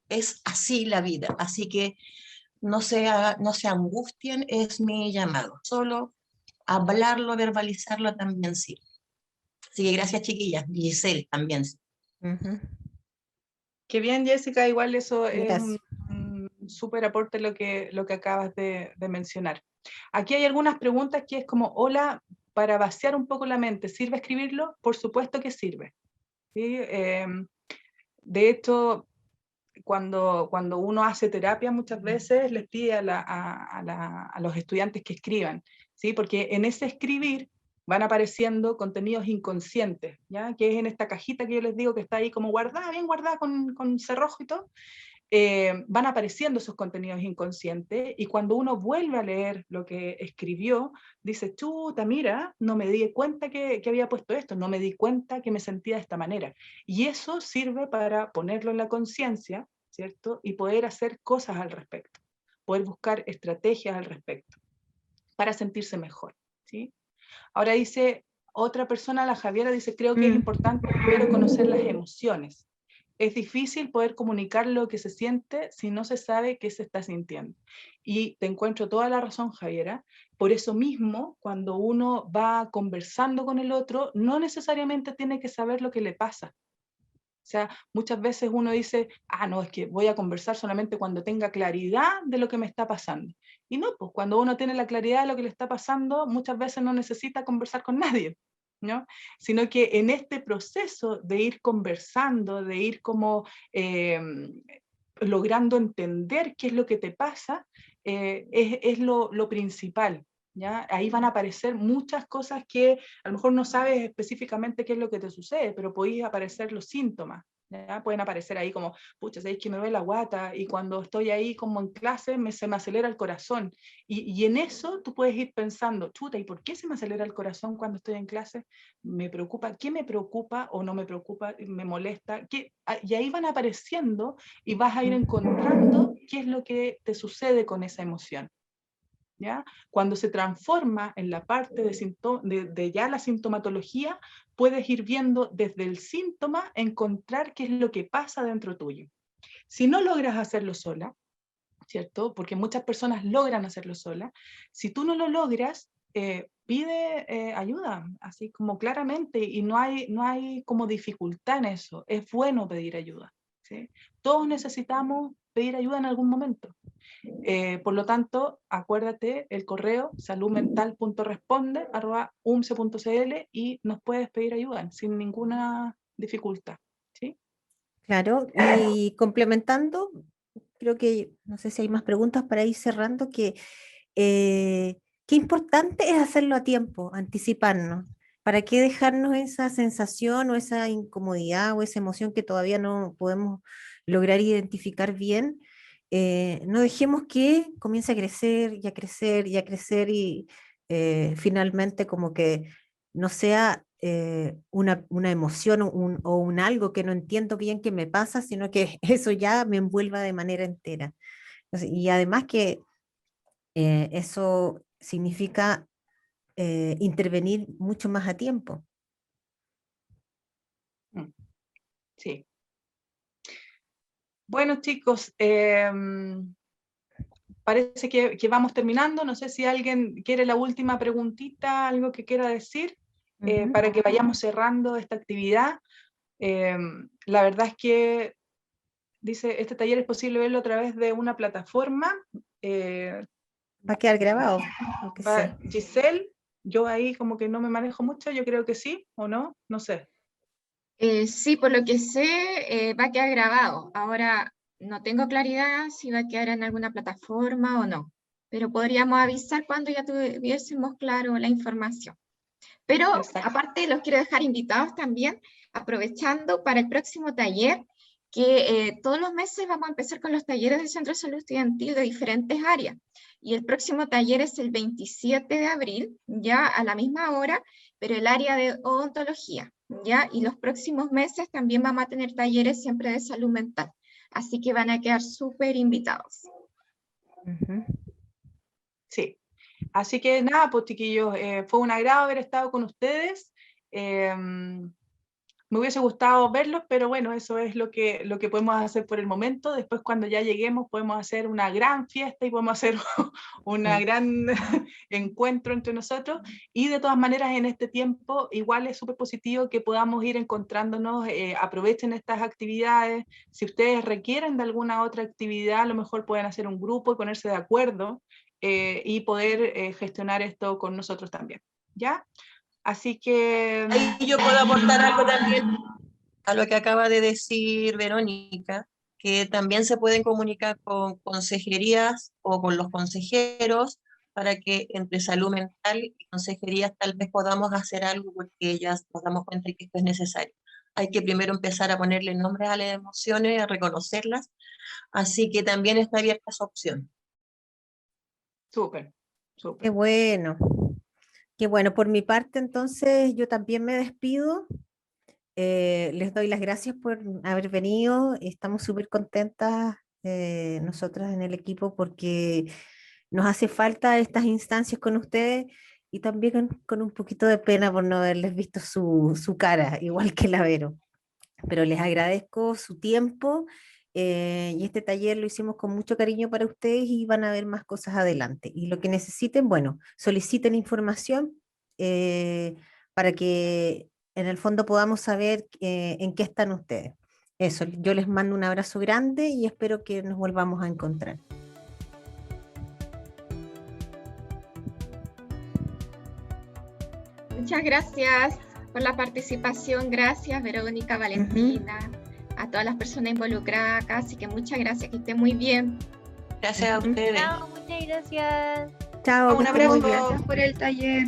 es así la vida, así que no se angustien, es mi llamado, solo hablarlo, verbalizarlo también sí. Así que gracias, chiquillas, Giselle también. Qué bien, Jessica, igual eso Gracias. es un súper aporte lo que acabas de mencionar. Aquí hay algunas preguntas que es como, hola, para vaciar un poco la mente, ¿sirve escribirlo? Por supuesto que sirve. ¿Sí? De hecho, cuando uno hace terapia muchas veces les pide a los estudiantes que escriban, ¿sí? Porque en ese escribir van apareciendo contenidos inconscientes, ¿ya? Que es en esta cajita que yo les digo que está ahí como guardada, bien guardada con cerrojo y todo, van apareciendo esos contenidos inconscientes y cuando uno vuelve a leer lo que escribió, dice, chuta, mira, no me di cuenta que había puesto esto, no me di cuenta que me sentía de esta manera. Y eso sirve para ponerlo en la conciencia, ¿cierto? Y poder hacer cosas al respecto, poder buscar estrategias al respecto para sentirse mejor, ¿sí? Ahora dice, otra persona, la Javiera, dice, creo que es importante primero conocer las emociones. Es difícil poder comunicar lo que se siente si no se sabe qué se está sintiendo. Y te encuentro toda la razón, Javiera. Por eso mismo, cuando uno va conversando con el otro, no necesariamente tiene que saber lo que le pasa. O sea, muchas veces uno dice, no, es que voy a conversar solamente cuando tenga claridad de lo que me está pasando. Y no, pues cuando uno tiene la claridad de lo que le está pasando, muchas veces no necesita conversar con nadie. ¿no? Sino que en este proceso de ir conversando, de ir como logrando entender qué es lo que te pasa, es lo principal. ¿Ya? Ahí van a aparecer muchas cosas que a lo mejor no sabes específicamente qué es lo que te sucede, pero podéis aparecer los síntomas. ¿Ya? Pueden aparecer ahí como, pucha, sabéis que me duele la guata, y cuando estoy ahí como en clase se me acelera el corazón. Y en eso tú puedes ir pensando, chuta, ¿y por qué se me acelera el corazón cuando estoy en clase? ¿Me preocupa? ¿Qué me preocupa o no me preocupa? ¿Me molesta? ¿Qué? Y ahí van apareciendo y vas a ir encontrando qué es lo que te sucede con esa emoción. ¿Ya? Cuando se transforma en la parte de ya la sintomatología, puedes ir viendo desde el síntoma, encontrar qué es lo que pasa dentro tuyo. Si no logras hacerlo sola, ¿cierto? Porque muchas personas logran hacerlo sola. Si tú no lo logras, pide ayuda, así como claramente, y no hay como dificultad en eso. Es bueno pedir ayuda, ¿sí? Todos necesitamos pedir ayuda en algún momento. Por lo tanto, acuérdate el correo saludmental.responde@umse.cl y nos puedes pedir ayuda sin ninguna dificultad, ¿sí? Claro, y complementando, creo que, no sé si hay más preguntas para ir cerrando, que qué importante es hacerlo a tiempo, anticiparnos. ¿Para qué dejarnos esa sensación o esa incomodidad o esa emoción que todavía no podemos lograr identificar bien? No dejemos que comience a crecer y a crecer y a crecer y finalmente como que no sea una emoción o un algo que no entiendo bien que me pasa, sino que eso ya me envuelva de manera entera. Y además que eso significa intervenir mucho más a tiempo. Sí. Bueno, chicos, parece que vamos terminando. No sé si alguien quiere la última preguntita, algo que quiera decir, para que vayamos cerrando esta actividad. La verdad es que, dice, este taller es posible verlo a través de una plataforma. Va a quedar grabado. Giselle, yo ahí como que no me manejo mucho, yo creo que sí, ¿o no? No sé. Sí, por lo que sé, va a quedar grabado. Ahora, no tengo claridad si va a quedar en alguna plataforma o no, pero podríamos avisar cuando ya tuviésemos claro la información. Pero aparte, los quiero dejar invitados también, aprovechando para el próximo taller, que todos los meses vamos a empezar con los talleres del Centro de Salud Estudiantil de diferentes áreas. Y el próximo taller es el 27 de abril, ya a la misma hora, pero el área de odontología, ¿ya? Y los próximos meses también vamos a tener talleres siempre de salud mental. Así que van a quedar súper invitados. Sí. Así que nada, pues chiquillos, fue un agrado haber estado con ustedes. Me hubiese gustado verlos, pero bueno, eso es lo que podemos hacer por el momento. Después cuando ya lleguemos podemos hacer una gran fiesta y podemos hacer una gran encuentro entre nosotros. Y de todas maneras en este tiempo igual es súper positivo que podamos ir encontrándonos, aprovechen estas actividades. Si ustedes requieren de alguna otra actividad, a lo mejor pueden hacer un grupo y ponerse de acuerdo y poder gestionar esto con nosotros también, ¿ya? Así que... Ahí yo puedo aportar algo también a lo que acaba de decir Verónica, que también se pueden comunicar con consejerías o con los consejeros para que entre salud mental y consejerías tal vez podamos hacer algo porque ya nos damos cuenta de que esto es necesario. Hay que primero empezar a ponerle nombres a las emociones, a reconocerlas, así que también está abierta esa opción. Súper, súper. Qué bueno. Qué bueno, por mi parte entonces yo también me despido. Les doy las gracias por haber venido. Estamos súper contentas nosotras en el equipo porque nos hace falta estas instancias con ustedes y también con un poquito de pena por no haberles visto su cara, igual que la Vero. Pero les agradezco su tiempo y este taller lo hicimos con mucho cariño para ustedes y van a ver más cosas adelante. Y lo que necesiten, bueno, soliciten información para que en el fondo podamos saber en qué están ustedes. Eso, yo les mando un abrazo grande y espero que nos volvamos a encontrar. Muchas gracias. por la participación. Gracias, Verónica, Valentina, a todas las personas involucradas acá. Así que muchas gracias, que estén muy bien. Gracias a ustedes. Chao, muchas gracias. Chao, Un que estén muy bien. abrazo. Gracias por el taller.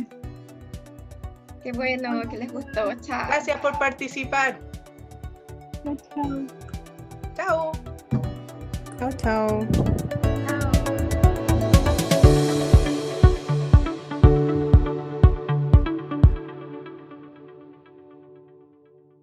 Qué bueno, que les gustó. Chao. Gracias por participar. Chao, chao. Chao. Chao, chao.